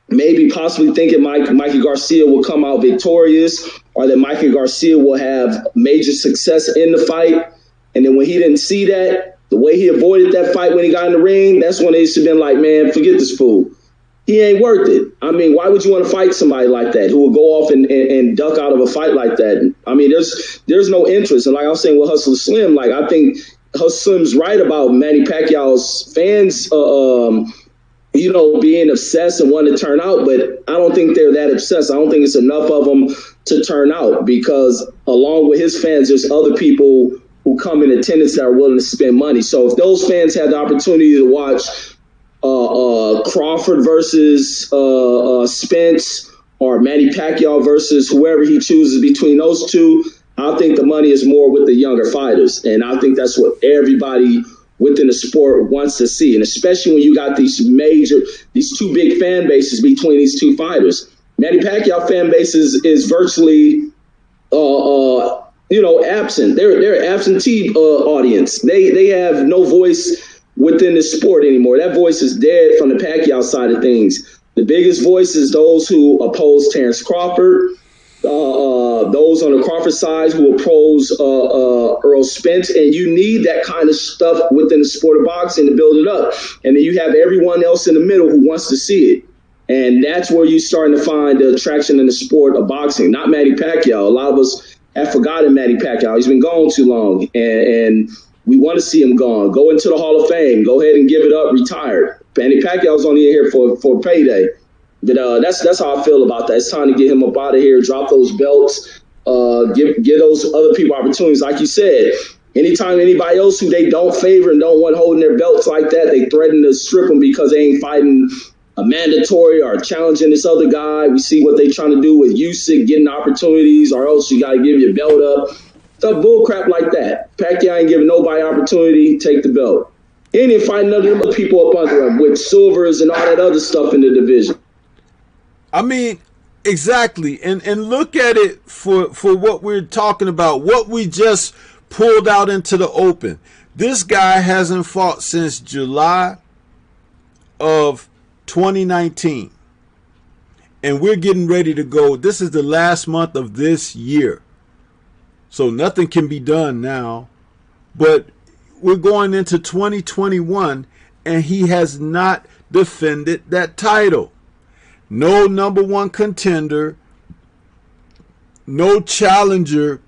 maybe possibly thinking Mikey Garcia will come out victorious, or that Mikey Garcia will have major success in the fight. And then when he didn't see that, the way he avoided that fight when he got in the ring, that's when they should have been like, man, forget this fool. He ain't worth it. I mean, why would you want to fight somebody like that who will go off and duck out of a fight like that? I mean, there's no interest. And like I was saying with Hustler Slim, like I think Hustler Slim's right about Manny Pacquiao's fans, being obsessed and wanting to turn out. But I don't think they're that obsessed. I don't think it's enough of them to turn out, because along with his fans, there's other people who come in attendance that are willing to spend money. So if those fans had the opportunity to watch Crawford versus Spence, or Manny Pacquiao versus whoever he chooses between those two, I think the money is more with the younger fighters. And I think that's what everybody within the sport wants to see. And especially when you got these two big fan bases between these two fighters. Manny Pacquiao fan base is virtually absent. They're an absentee audience. They have no voice within the sport anymore. That voice is dead from the Pacquiao side of things. The biggest voice is those who oppose Terrence Crawford, those on the Crawford side who oppose Earl Spence, and you need that kind of stuff within the sport of boxing to build it up. And then you have everyone else in the middle who wants to see it. And that's where you're starting to find the attraction in the sport of boxing, not Manny Pacquiao. A lot of us have forgotten Manny Pacquiao. He's been gone too long, and we want to see him gone. Go into the Hall of Fame. Go ahead and give it up. Retired. Manny Pacquiao's only in here for payday. But that's how I feel about that. It's time to get him up out of here. Drop those belts. Give those other people opportunities. Like you said, anytime anybody else who they don't favor and don't want holding their belts like that, they threaten to strip them because they ain't fighting a mandatory or challenging this other guy. We see what they trying to do with Usyk, getting opportunities, or else you got to give your belt up. Stuff bull crap like that. Pacquiao ain't giving nobody opportunity. Take the belt. He ain't even fighting none of them people up under him with silvers and all that other stuff in the division. I mean, exactly. And look at it for what we're talking about, what we just pulled out into the open. This guy hasn't fought since July of 2019. And we're getting ready to go. This is the last month of this year. So nothing can be done now. But we're going into 2021 and he has not defended that title. No number one contender, no challenger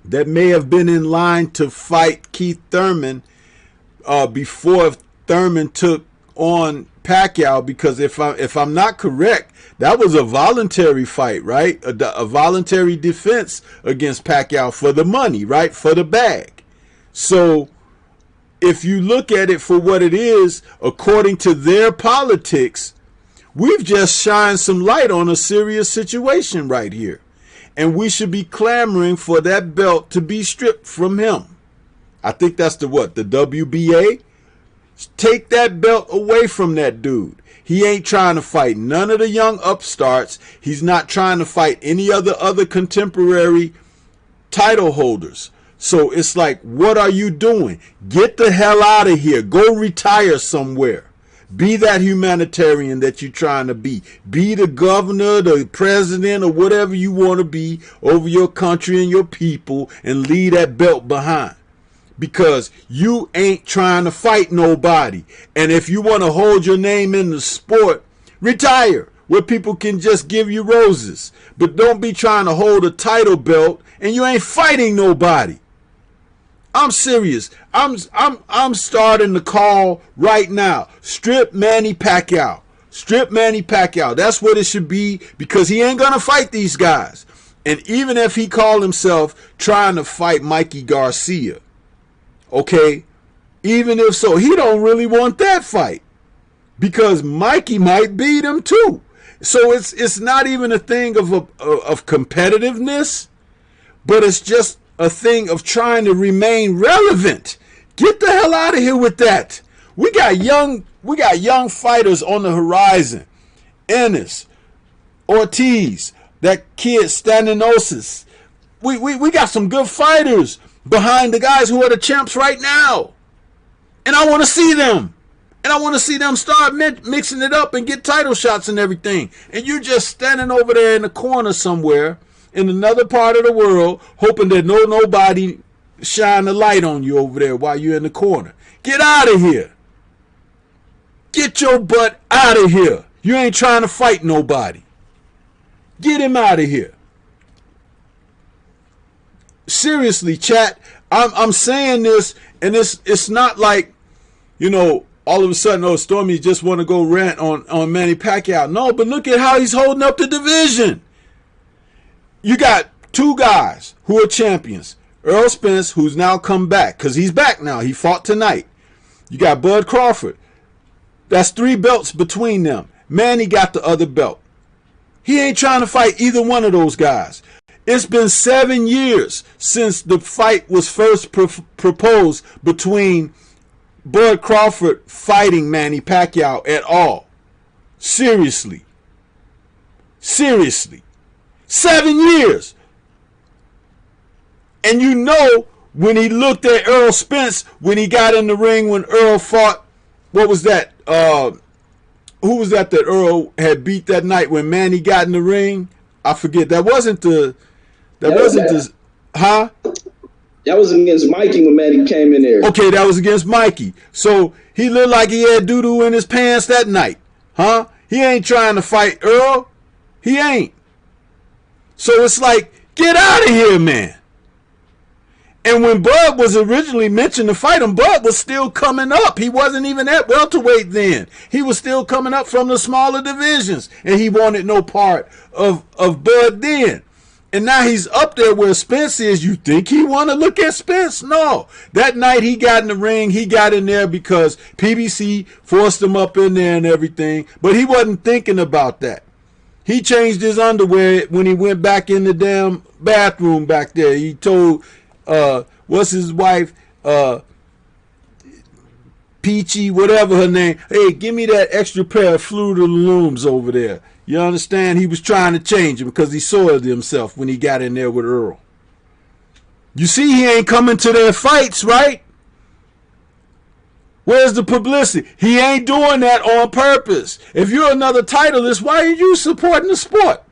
that may have been in line to fight Keith Thurman before Thurman took on Pacquiao, because if I'm not correct, that was a voluntary fight, right? A voluntary defense against Pacquiao for the money, right? For the bag. So if you look at it for what it is, according to their politics, we've just shined some light on a serious situation right here. And we should be clamoring for that belt to be stripped from him. I think that's the WBA? Take that belt away from that dude. He ain't trying to fight none of the young upstarts. He's not trying to fight any other contemporary title holders. So it's like, what are you doing? Get the hell out of here. Go retire somewhere. Be that humanitarian that you're trying to be. Be the governor, the president, or whatever you want to be over your country and your people, and leave that belt behind. Because you ain't trying to fight nobody. And if you want to hold your name in the sport, retire where people can just give you roses. But don't be trying to hold a title belt and you ain't fighting nobody. I'm serious. I'm starting the call right now. Strip Manny Pacquiao. Strip Manny Pacquiao. That's what it should be, because he ain't gonna fight these guys. And even if he called himself trying to fight Mikey Garcia, okay, even if so, he don't really want that fight, because Mikey might beat him too. So it's not even a thing of competitiveness, but it's just a thing of trying to remain relevant. Get the hell out of here with that. We got young fighters on the horizon. Ennis, Ortiz, that kid Staninosis. We got some good fighters behind the guys who are the champs right now. And I want to see them. And I want to see them start mixing it up and get title shots and everything. And you're just standing over there in the corner somewhere in another part of the world, hoping that nobody shine a light on you over there while you're in the corner. Get out of here. Get your butt out of here. You ain't trying to fight nobody. Get him out of here. Seriously, chat, I'm saying this, and it's not like, you know, all of a sudden, oh, Stormy just want to go rant on Manny Pacquiao. No, but look at how he's holding up the division. You got two guys who are champions. Earl Spence, who's now come back, because he's back now. He fought tonight. You got Bud Crawford. That's 3 belts between them. Manny got the other belt. He ain't trying to fight either one of those guys. It's been 7 years since the fight was first proposed between Bud Crawford fighting Manny Pacquiao at all. Seriously. Seriously. 7 years. And you know, when he looked at Earl Spence, when he got in the ring, when Earl fought, what was that? Who was that Earl had beat that night when Manny got in the ring? I forget. That wasn't the, huh? That was against Mikey when Manny came in there. Okay, that was against Mikey. So he looked like he had doo-doo in his pants that night. Huh? He ain't trying to fight Earl. He ain't. So it's like, Get out of here, man. And when Bud was originally mentioned to fight him, Bud was still coming up. He wasn't even at welterweight then. He was still coming up from the smaller divisions, and he wanted no part of Bud then. And now he's up there where Spence is. You think he want to look at Spence? No. That night he got in the ring, he got in there because PBC forced him up in there and everything, but he wasn't thinking about that. He changed his underwear when he went back in the damn bathroom back there. He told what's his wife, Peachy, whatever her name, hey, give me that extra pair of Fruit of the Looms over there. You understand? He was trying to change it because he soiled himself when he got in there with Earl. You see, he ain't coming to their fights, right? Where's the publicity? He ain't doing that on purpose. If you're another titleist, why are you supporting the sport?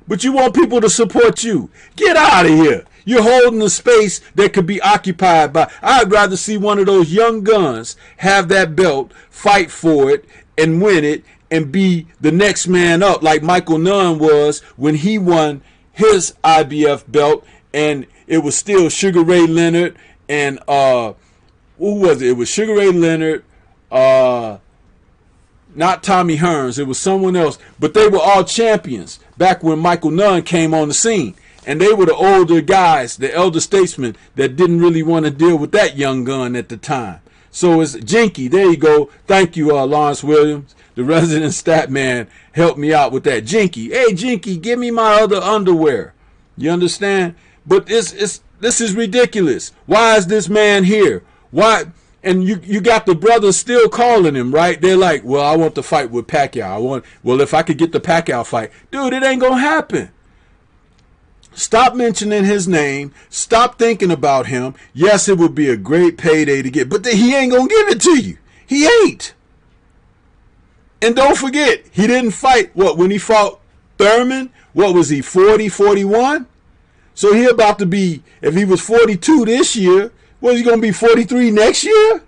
But you want people to support you. Get out of here. You're holding a space that could be occupied by. I'd rather see one of those young guns have that belt, fight for it, and win it, and be the next man up like Michael Nunn was when he won his IBF belt, and it was still Sugar Ray Leonard and who was it? It was Sugar Ray Leonard, not Tommy Hearns. It was someone else, but they were all champions back when Michael Nunn came on the scene. And they were the older guys, the elder statesmen that didn't really want to deal with that young gun at the time. So it's Jinky. There you go. Thank you, Lawrence Williams. The resident stat man helped me out with that. Jinky. Hey, Jinky, give me my other underwear. You understand? But this is ridiculous. Why is this man here? Why? And you got the brothers still calling him, right? They're like, well, I want to fight with Pacquiao. Well, if I could get the Pacquiao fight. Dude, it ain't going to happen. Stop mentioning his name. Stop thinking about him. Yes, it would be a great payday to get, but he ain't going to give it to you. He ain't. And don't forget, he didn't fight, when he fought Thurman? What was he, 40, 41? So he about to be, if he was 42 this year, was he going to be 43 next year?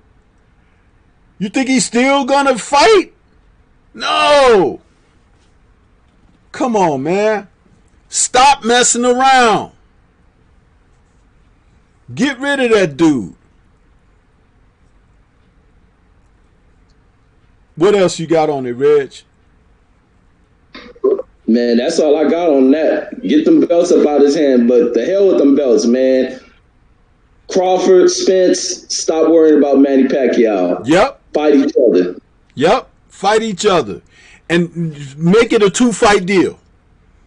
You think he's still going to fight? No. Come on, man. Stop messing around. Get rid of that dude. What else you got on it, Reg? Man, that's all I got on that. Get them belts up out his hand, but the hell with them belts, man. Crawford, Spence, stop worrying about Manny Pacquiao. Yep. Fight each other. Yep. Fight each other. And make it a 2-fight deal.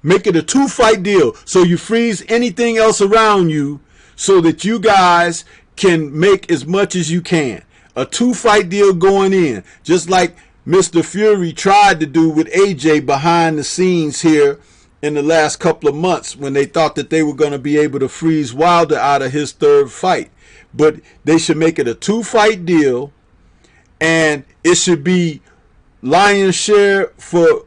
Make it a 2-fight deal so you freeze anything else around you so that you guys can make as much as you can. A 2-fight deal going in, just like Mr. Fury tried to do with AJ behind the scenes here in the last couple of months when they thought that they were going to be able to freeze Wilder out of his 3rd fight. But they should make it a 2-fight deal, and it should be lion's share for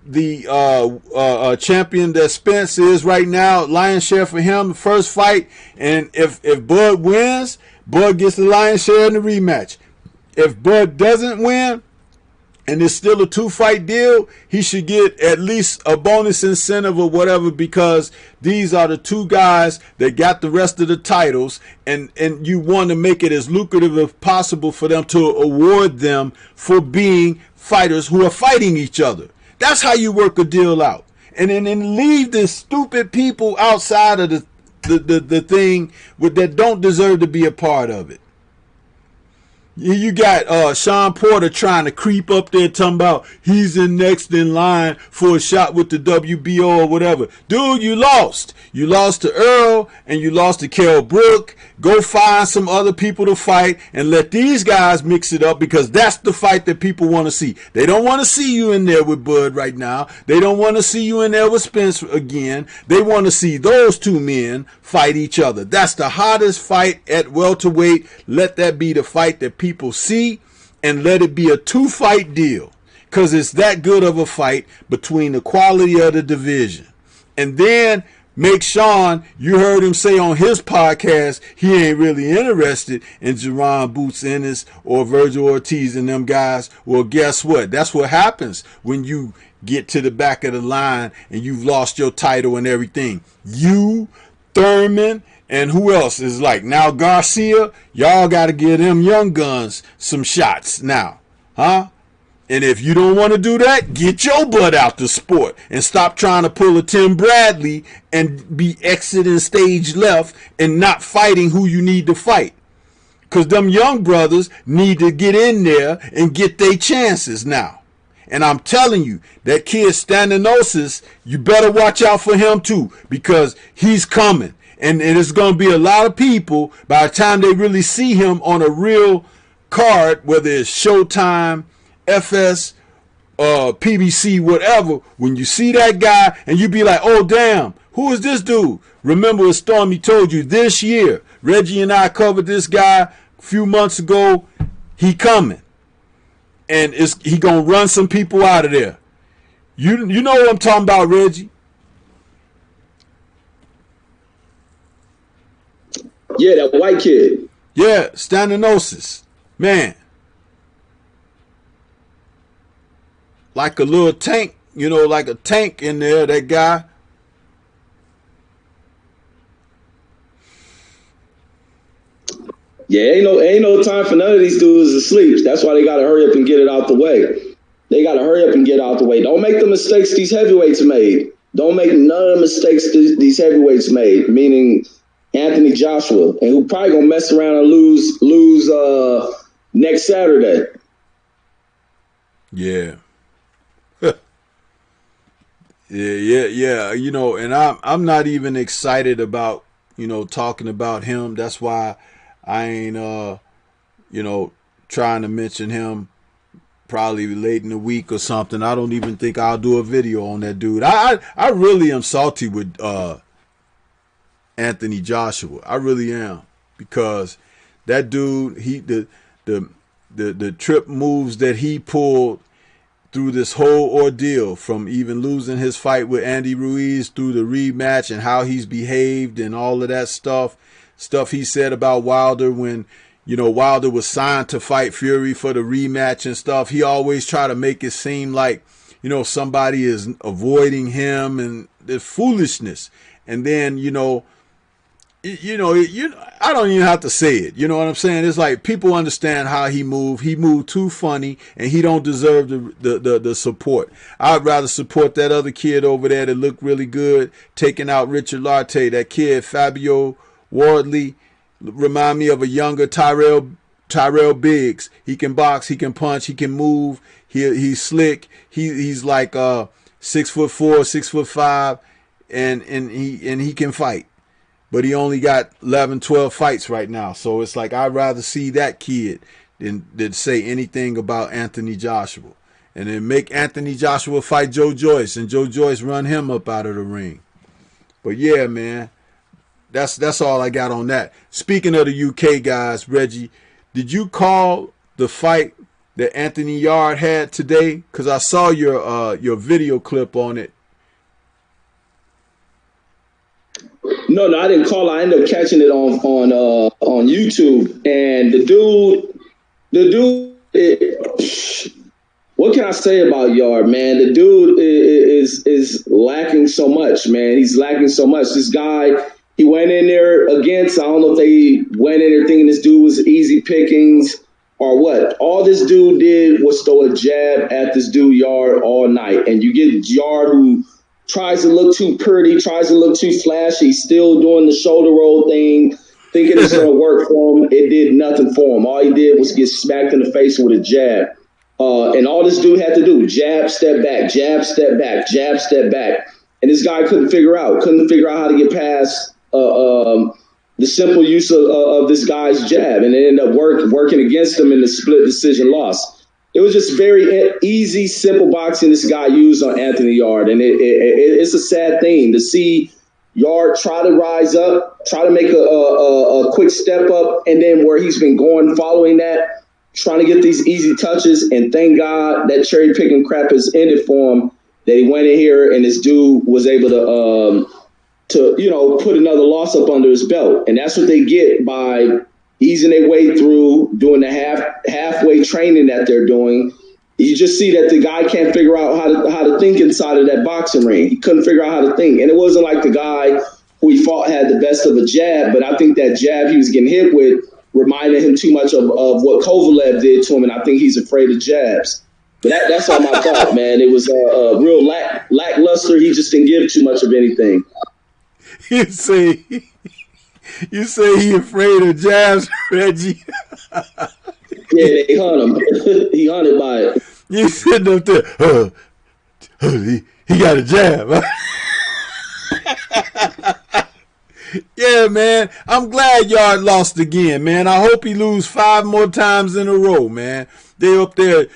the champion that Spence is right now, lion's share for him, the first fight. And if Bud wins, Bud gets the lion's share in the rematch. If Bud doesn't win and it's still a 2-fight deal, he should get at least a bonus incentive or whatever, because these are the 2 guys that got the rest of the titles, and you want to make it as lucrative as possible for them to award them for being fighters who are fighting each other. That's how you work a deal out. And then leave the stupid people outside of the thing that don't deserve to be a part of it. You got Sean Porter trying to creep up there talking about he's next in line for a shot with the WBO or whatever. Dude, you lost. You lost to Earl and you lost to Kell Brook. Go find some other people to fight and let these guys mix it up, because that's the fight that people want to see. They don't want to see you in there with Bud right now. They don't want to see you in there with Spence again. They want to see those 2 men fight each other. That's the hottest fight at welterweight. Let that be the fight that people see, and let it be a 2-fight deal, because it's that good of a fight between the quality of the division. And then Make Sean, you heard him say on his podcast, he ain't really interested in Jerron Boots Ennis or Virgil Ortiz and them guys. Well, guess what? That's what happens when you get to the back of the line and you've lost your title and everything. You, Thurman, and who else is like now Garcia? Y'all got to give them young guns some shots now, huh? And if you don't want to do that, get your butt out the sport and stop trying to pull a Tim Bradley and be exiting stage left and not fighting who you need to fight. Because them young brothers need to get in there and get their chances now. And I'm telling you, that kid Staninosis, you better watch out for him too, because he's coming. And it's going to be a lot of people by the time they really see him on a real card, whether it's Showtime, FS, PBC, whatever, when you see that guy and you be like, oh, damn, who is this dude? Remember what Stormy told you this year. Reggie and I covered this guy a few months ago. He coming. And he going to run some people out of there. You know what I'm talking about, Reggie? Yeah, that white kid. Yeah, Staninosis. Man. Like a little tank, you know, like a tank in there, that guy. Yeah, ain't no time for none of these dudes to sleep. That's why they got to hurry up and get it out the way. They got to hurry up and get out the way. Don't make the mistakes these heavyweights made. Don't make none of the mistakes these heavyweights made, meaning Anthony Joshua, and who probably going to mess around and lose next Saturday. Yeah. Yeah. You know, and I'm not even excited about, you know, talking about him. That's why I ain't, you know, trying to mention him probably late in the week or something. I don't even think I'll do a video on that dude. I really am salty with Anthony Joshua. I really am, because that dude, the trip moves that he pulled through this whole ordeal, from even losing his fight with Andy Ruiz through the rematch and how he's behaved and all of that stuff he said about Wilder when, you know, Wilder was signed to fight Fury for the rematch and stuff. He always tried to make it seem like, you know, somebody is avoiding him and the foolishness. And then, I don't even have to say it. You know what I'm saying? It's like people understand how he moved. He moved too funny, and he don't deserve the support. I'd rather support that other kid over there that looked really good, taking out Richard Lartey. That kid, Fabio Wardley, remind me of a younger Tyrell Biggs. He can box, he can punch, he can move. He's slick. He's like 6'4", 6'5", and he can fight. But he only got 11, 12 fights right now. So it's like I'd rather see that kid than say anything about Anthony Joshua. And then make Anthony Joshua fight Joe Joyce, and Joe Joyce run him up out of the ring. But yeah, man, that's all I got on that. Speaking of the UK guys, Reggie, did you call the fight that Anthony Yarde had today? Because I saw your video clip on it. No, I didn't call. I ended up catching it on YouTube, and the dude. What can I say about Yarde, man? The dude is lacking so much, man. He's lacking so much. This guy, he went in there against. I don't know if they went in there thinking this dude was easy pickings or what. All this dude did was throw a jab at this dude Yarde all night, and you get Yarde who tries to look too pretty, tries to look too flashy, still doing the shoulder roll thing, thinking it's going to work for him. It did nothing for him. All he did was get smacked in the face with a jab. And all this dude had to do, jab, step back, jab, step back, jab, step back. And this guy couldn't figure out how to get past the simple use of this guy's jab. And it ended up working against him in the split decision loss. It was just very easy, simple boxing this guy used on Anthony Yarde. And it's a sad thing to see Yarde try to rise up, try to make a quick step up, and then where he's been going following that, trying to get these easy touches. And thank God that cherry picking crap has ended for him, that he went in here and this dude was able to to, you know, put another loss up under his belt. And that's what they get by easing their way through, doing the halfway training that they're doing. You just see that the guy can't figure out how to think inside of that boxing ring. He couldn't figure out how to think. And it wasn't like the guy who he fought had the best of a jab, but I think that jab he was getting hit with reminded him too much of what Kovalev did to him, and I think he's afraid of jabs. But that's all my thought, man. It was a real lackluster. He just didn't give too much of anything. You say he afraid of jabs, Reggie. Yeah, they hunt him. He hunted by it. You sitting up there, he got a jab. Yeah, man. I'm glad Yard lost again, man. I hope he lose 5 more times in a row, man. They up there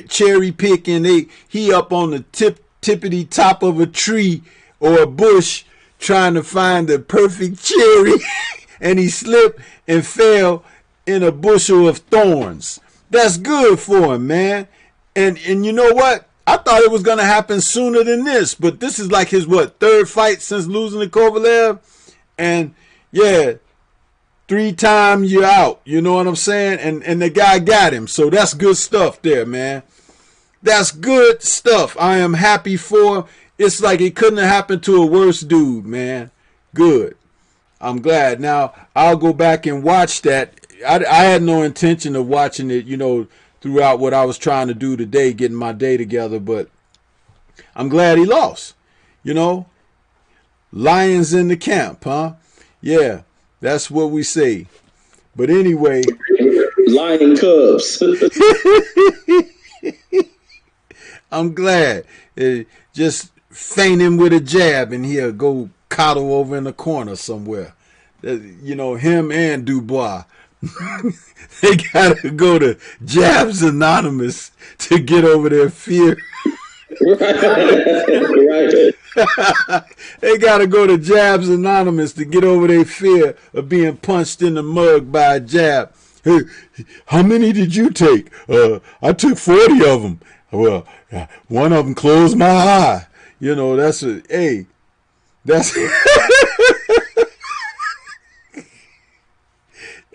cherry picking. He up on the tippity top of a tree or a bush trying to find the perfect cherry, and he slipped and fell in a bushel of thorns. That's good for him, man. And you know what? I thought it was going to happen sooner than this, but this is like his, 3rd fight since losing to Kovalev? And, yeah, 3 times you're out. You know what I'm saying? And the guy got him. So that's good stuff there, man. That's good stuff. I am happy for. It's like it couldn't have happened to a worse dude, man. Good. I'm glad. Now, I'll go back and watch that. I had no intention of watching it, you know, throughout what I was trying to do today, getting my day together, but I'm glad he lost. You know, lions in the camp, huh? Yeah, that's what we say. But anyway, lion cubs. I'm glad. Just feint him with a jab and he'll go coddle over in the corner somewhere. You know, him and Dubois. They gotta go to Jabs Anonymous to get over their fear. Right. They gotta go to Jabs Anonymous to get over their fear of being punched in the mug by a jab. Hey, how many did you take? I took 40 of them. Well, one of them closed my eye. You know, that's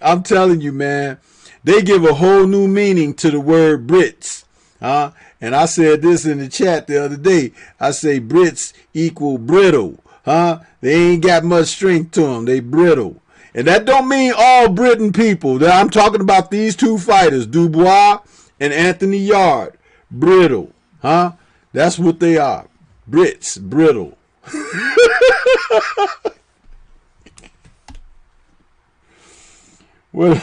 I'm telling you, man, they give a whole new meaning to the word Brits. And I said this in the chat the other day. I say Brits equal brittle. They ain't got much strength to them. They brittle. And that don't mean all Britain people. I'm talking about these 2 fighters, Dubois and Anthony Yard. Brittle. That's what they are. Brits, brittle. Well,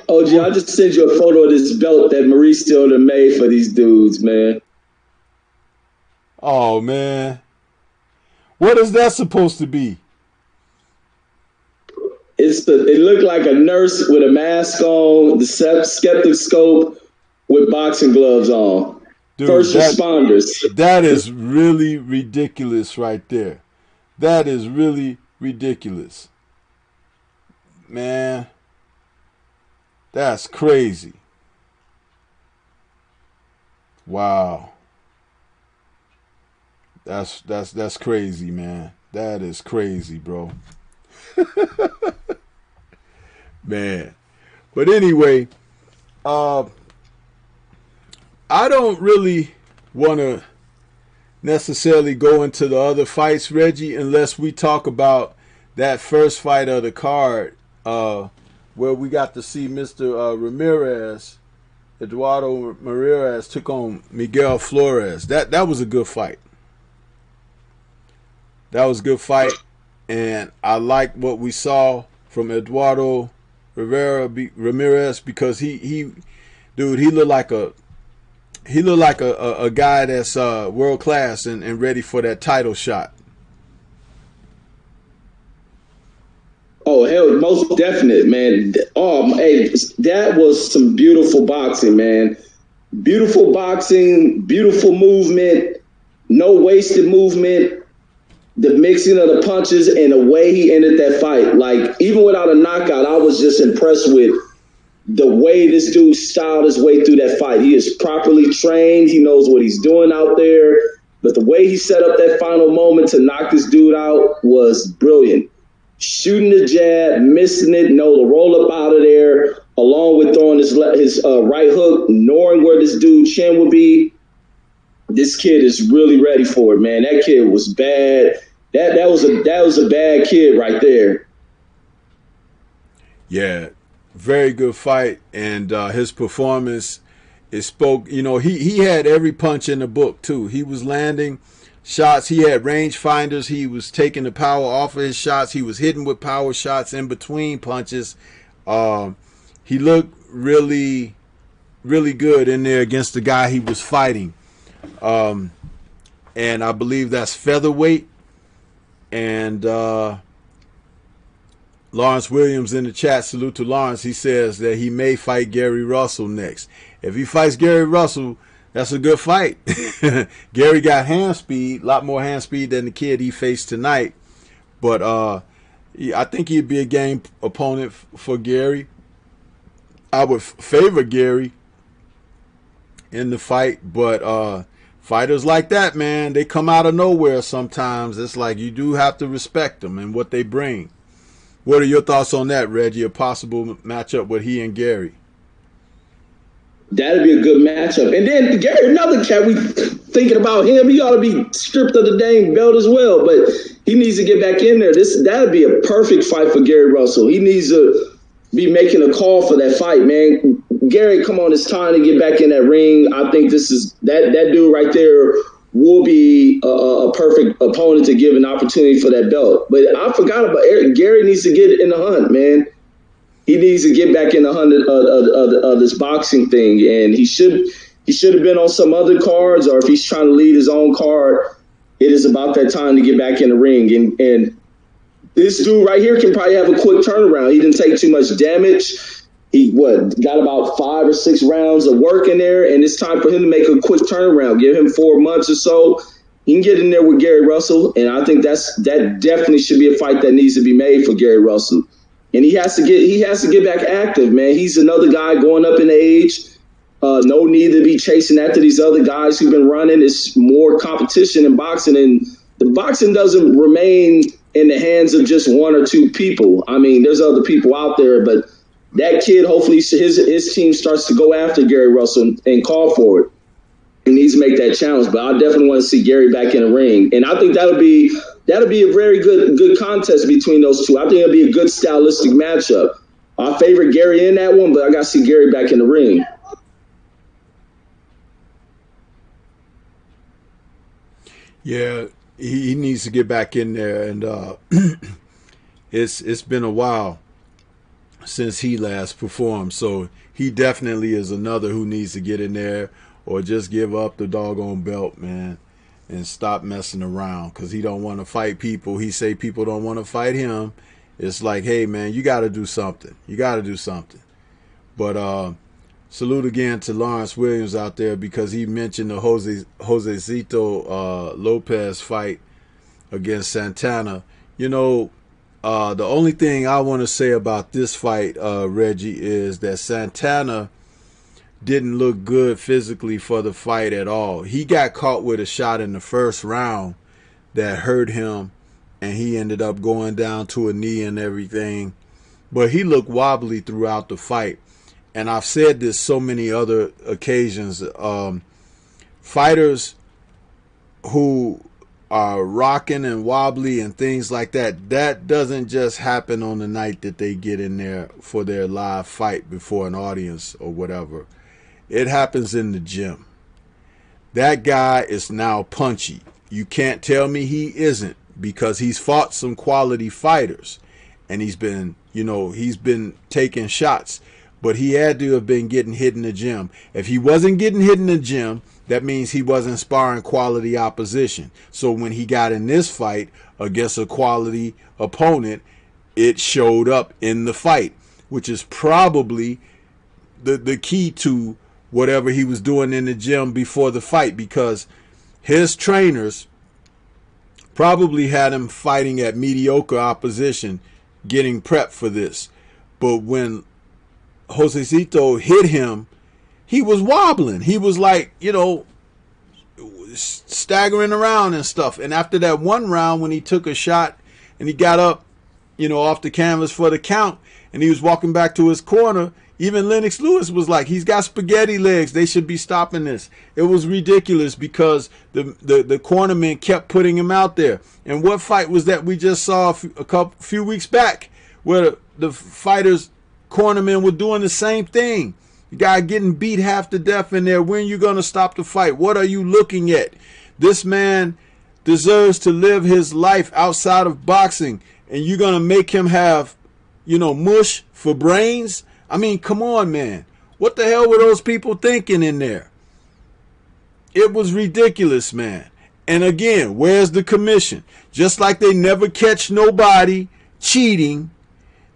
OG, I just sent you a photo of this belt that Maurice Stillman made for these dudes, man. Oh, man. What is that supposed to be? It looked like a nurse with a mask on, the stethoscope with boxing gloves on. Dude, first responders. That is really ridiculous right there. That is really ridiculous. Man. That's crazy. Wow. That's crazy, man. That is crazy, bro. Man. But anyway, I don't really want to necessarily go into the other fights, Reggie, unless we talk about that first fight of the card, where we got to see Mr. Ramirez, Eduardo Ramirez took on Miguel Flores. That was a good fight. That was a good fight, and I like what we saw from Eduardo Ramirez because he looked like a guy that's world class and ready for that title shot. Oh, hell, most definite, man. Oh, hey, that was some beautiful boxing, man. Beautiful boxing, beautiful movement, no wasted movement, the mixing of the punches, and the way he ended that fight. Like, even without a knockout, I was just impressed with the way this dude styled his way through that fight. He is properly trained. He knows what he's doing out there. But the way he set up that final moment to knock this dude out was brilliant. Shooting the jab, missing it, no, the roll up out of there, along with throwing his right hook, knowing where this dude's chin would be. This kid is really ready for it, man. That kid was bad. That was a bad kid right there. Yeah, very good fight, and his performance, it spoke. You know, he had every punch in the book too. He was landing shots. He had range finders. He was taking the power off of his shots. He was hitting with power shots in between punches. He looked really, really good in there against the guy he was fighting. And I believe that's featherweight. And Lawrence Williams in the chat, salute to Lawrence. He says that he may fight Gary Russell next. If he fights Gary Russell, that's a good fight. Gary got hand speed, a lot more hand speed than the kid he faced tonight. But I think he'd be a game opponent for Gary. I would favor Gary in the fight, but fighters like that, man, they come out of nowhere sometimes. It's like you do have to respect them and what they bring. What are your thoughts on that, Reggie? A possible matchup with he and Gary? That'd be a good matchup. And then Gary, another cat, we thinking about him. He ought to be stripped of the dang belt as well. But he needs to get back in there. That'd be a perfect fight for Gary Russell. He needs to be making a call for that fight, man. Gary, come on, it's time to get back in that ring. I think this is that dude right there will be a perfect opponent to give an opportunity for that belt. But I forgot about Eric. Gary needs to get in the hunt, man. He needs to get back in the hunt of this boxing thing, and he should have been on some other cards, or if he's trying to lead his own card, it is about that time to get back in the ring. And this dude right here can probably have a quick turnaround. He didn't take too much damage. He got about 5 or 6 rounds of work in there, and it's time for him to make a quick turnaround. Give him 4 months or so. He can get in there with Gary Russell, and I think that definitely should be a fight that needs to be made for Gary Russell. And he has to get back active, man. He's another guy going up in age. No need to be chasing after these other guys who've been running. It's more competition in boxing, and the boxing doesn't remain in the hands of just 1 or 2 people. I mean, there's other people out there, but that kid, hopefully his team starts to go after Gary Russell and call for it. He needs to make that challenge, but I definitely want to see Gary back in the ring. And I think that'll be a very good contest between those two. I think it'll be a good stylistic matchup. I favor Gary in that one, but I got to see Gary back in the ring. Yeah, he needs to get back in there, and it's been a while since he last performed, so he definitely is another who needs to get in there or just give up the doggone belt, man, and stop messing around, because he don't want to fight people. He say people don't want to fight him. It's like, hey, man, you got to do something. You got to do something. But salute again to Lawrence Williams out there, because he mentioned the Josecito Lopez fight against Santana. You know, the only thing I want to say about this fight, Reggie, is that Santana didn't look good physically for the fight at all. He got caught with a shot in the first round that hurt him, and he ended up going down to a knee and everything. But he looked wobbly throughout the fight. And I've said this so many other occasions. Fighters who are rocking and wobbly and things like that, that doesn't just happen on the night that they get in there for their live fight before an audience or whatever. It happens in the gym. That guy is now punchy. You can't tell me he isn't, because he's fought some quality fighters and he's been taking shots, but he had to have been getting hit in the gym. If he wasn't getting hit in the gym, that means he wasn't sparring quality opposition. So when he got in this fight against a quality opponent, it showed up in the fight, which is probably the key to whatever he was doing in the gym before the fight, because his trainers probably had him fighting at mediocre opposition, getting prepped for this. But when Josecito hit him, he was wobbling. He was like, staggering around and stuff. And after that one round, when he took a shot and he got up, you know, off the canvas for the count, and he was walking back to his corner, even Lennox Lewis was like, he's got spaghetti legs. They should be stopping this. It was ridiculous because the cornermen kept putting him out there. And what fight was that we just saw a few weeks back where the fighters, cornermen, were doing the same thing? The guy getting beat half to death in there. When are you going to stop the fight? What are you looking at? This man deserves to live his life outside of boxing, and you're going to make him have, you know, mush for brains? I mean, come on, man. What the hell were those people thinking in there? It was ridiculous, man. And again, where's the commission? Just like they never catch nobody cheating,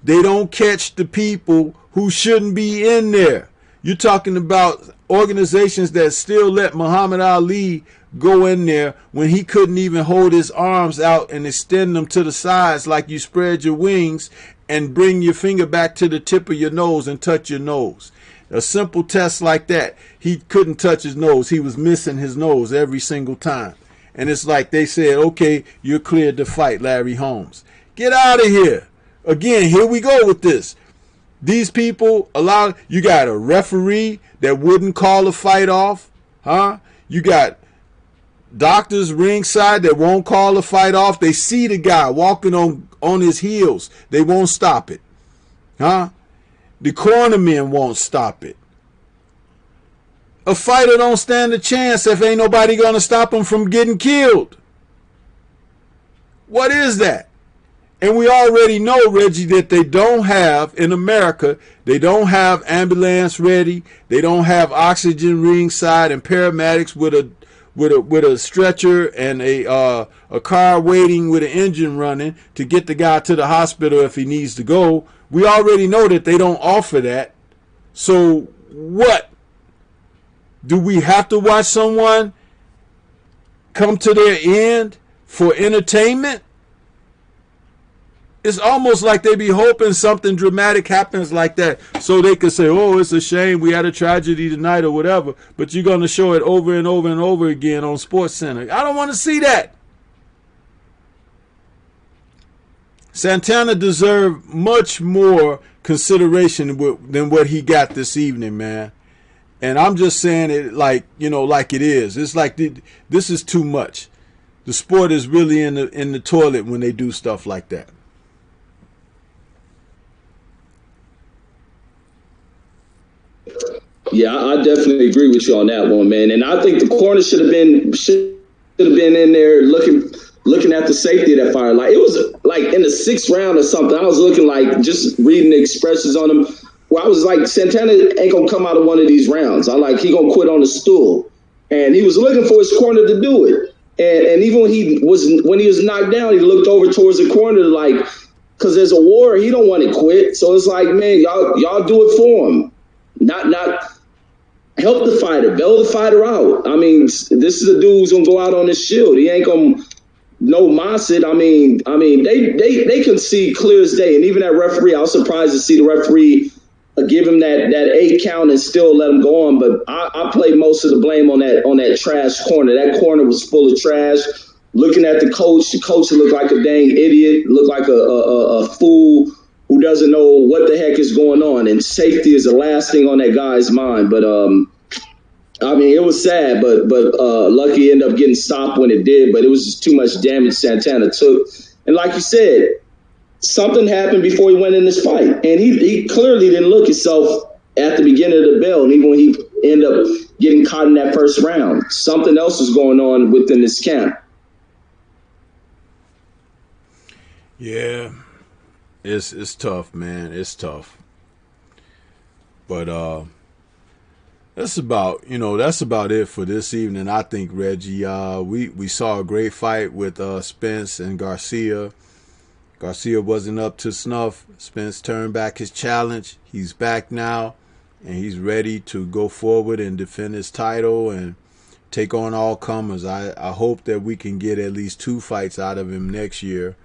they don't catch the people who shouldn't be in there. You're talking about organizations that still let Muhammad Ali go in there when he couldn't even hold his arms out and extend them to the sides like you spread your wings and bring your finger back to the tip of your nose and touch your nose. A simple test like that, he couldn't touch his nose. He was missing his nose every single time. And it's like they said, okay, you're cleared to fight, Larry Holmes. Get out of here. Again, here we go with this. These people you got a referee that wouldn't call a fight off, huh? You got doctors ringside that won't call a fight off. They see the guy walking on his heels. They won't stop it, huh? The cornermen won't stop it. A fighter don't stand a chance if ain't nobody gonna stop him from getting killed. What is that? And we already know, Reggie, that they don't have, in America, they don't have ambulance ready. They don't have oxygen ringside and paramedics with a stretcher and a car waiting with an engine running to get the guy to the hospital if he needs to go. We already know that they don't offer that. So what? Do we have to watch someone come to their end for entertainment? It's almost like they be hoping something dramatic happens like that so they could say, oh, it's a shame we had a tragedy tonight or whatever, but you're going to show it over and over and over again on SportsCenter. I don't want to see that. Santana deserved much more consideration than what he got this evening, man. And I'm just saying it like, you know, like it is. It's like this is too much. The sport is really in the toilet when they do stuff like that. Yeah, I definitely agree with you on that one, man. And I think the corner should have been in there looking at the safety of that fire. Like, it was like in the 6th round or something. I was looking, like, just reading the expressions on him. Well, I was like, Santana ain't gonna come out of one of these rounds. He gonna quit on the stool. And he was looking for his corner to do it. And even when he was knocked down, he looked over towards the corner, like, because there's a war, he don't want to quit. So it's like, man, y'all do it for him. Not help the fighter, bail the fighter out. I mean, this is a dude who's gonna go out on his shield. He ain't gonna moss it. I mean, they can see clear as day. And even that referee, I was surprised to see the referee give him that 8 count and still let him go on. But I played most of the blame on that trash corner. That corner was full of trash. Looking at the coach looked like a dang idiot. Looked like a fool who doesn't know what the heck is going on. And safety is the last thing on that guy's mind. But I mean, it was sad, but lucky he ended up getting stopped when it did. But it was just too much damage Santana took. And like you said, something happened before he went in this fight. And he clearly didn't look himself at the beginning of the bell. And even when he ended up getting caught in that first round, something else was going on within this camp. Yeah, it's tough, man. It's tough. But that's about it for this evening, I think, Reggie. We saw a great fight with Spence and Garcia. Garcia wasn't up to snuff. Spence turned back his challenge. He's back now, and he's ready to go forward and defend his title and take on all comers. I hope that we can get at least 2 fights out of him next year,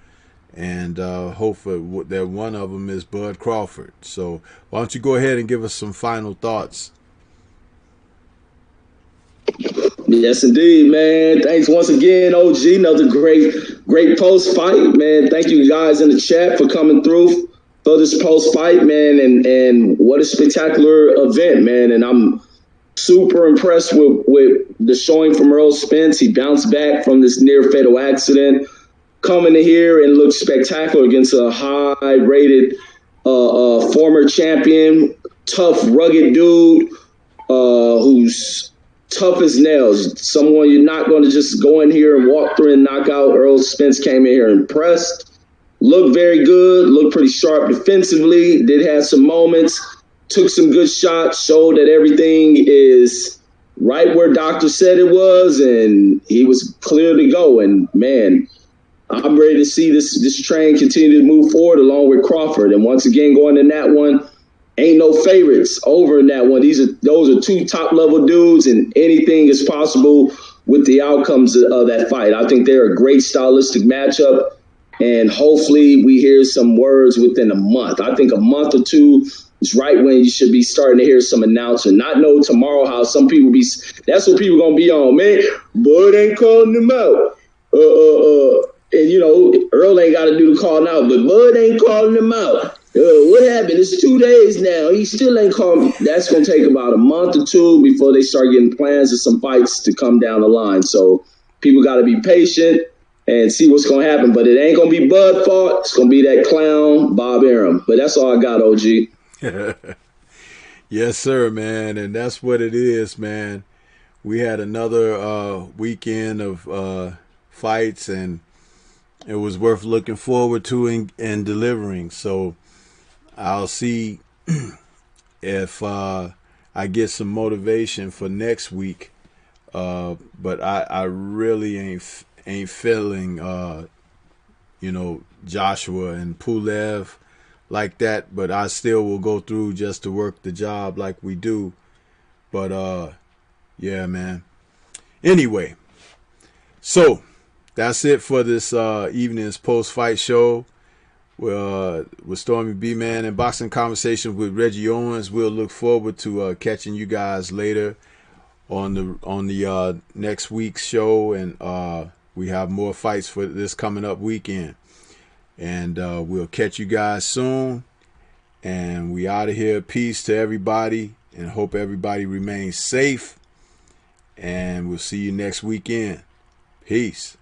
and hope that one of them is Bud Crawford. So why don't you go ahead and give us some final thoughts? Yes, indeed, man. Thanks once again, OG. Another great post fight, man. Thank you guys in the chat for coming through for this post fight, man. And what a spectacular event, man. And I'm super impressed with the showing from Earl Spence. He bounced back from this near fatal accident, coming in here and looked spectacular against a high rated former champion, tough, rugged dude who's tough as nails. Someone you're not going to just go in here and walk through and knock out. Earl Spence came in here impressed, looked very good, looked pretty sharp defensively, did have some moments, took some good shots, showed that everything is right where doctor said it was, and he was clear to go. And man, I'm ready to see this train continue to move forward along with Crawford. And once again, going in that one, ain't no favorites over in that one. Those are two top level dudes, and anything is possible with the outcomes of that fight. I think they're a great stylistic matchup, and hopefully we hear some words within a month. I think a month or two is right when you should be starting to hear some announcement. Not know tomorrow how some people be. That's what people gonna be on, man. Bud ain't calling them out. And you know, Earl ain't got to do the calling out, but Bud ain't calling them out. What happened? It's 2 days now. He still ain't calling. That's going to take about a month or two before they start getting plans of some fights to come down the line. So people got to be patient and see what's going to happen. But it ain't going to be Bud fault. It's going to be that clown, Bob Arum. But that's all I got, OG. Yes, sir, man. And that's what it is, man. We had another weekend of fights, and it was worth looking forward to and delivering. So I'll see if I get some motivation for next week. But I really ain't feeling Joshua and Pulev like that. But I still will go through just to work the job like we do. But yeah, man. Anyway, so that's it for this evening's post-fight show with Stormy B-Man and Boxing Conversations with Reggie Owens. We'll look forward to catching you guys later on the next week's show, and we have more fights for this coming up weekend. And we'll catch you guys soon. And we out of here. Peace to everybody, and hope everybody remains safe. And we'll see you next weekend. Peace.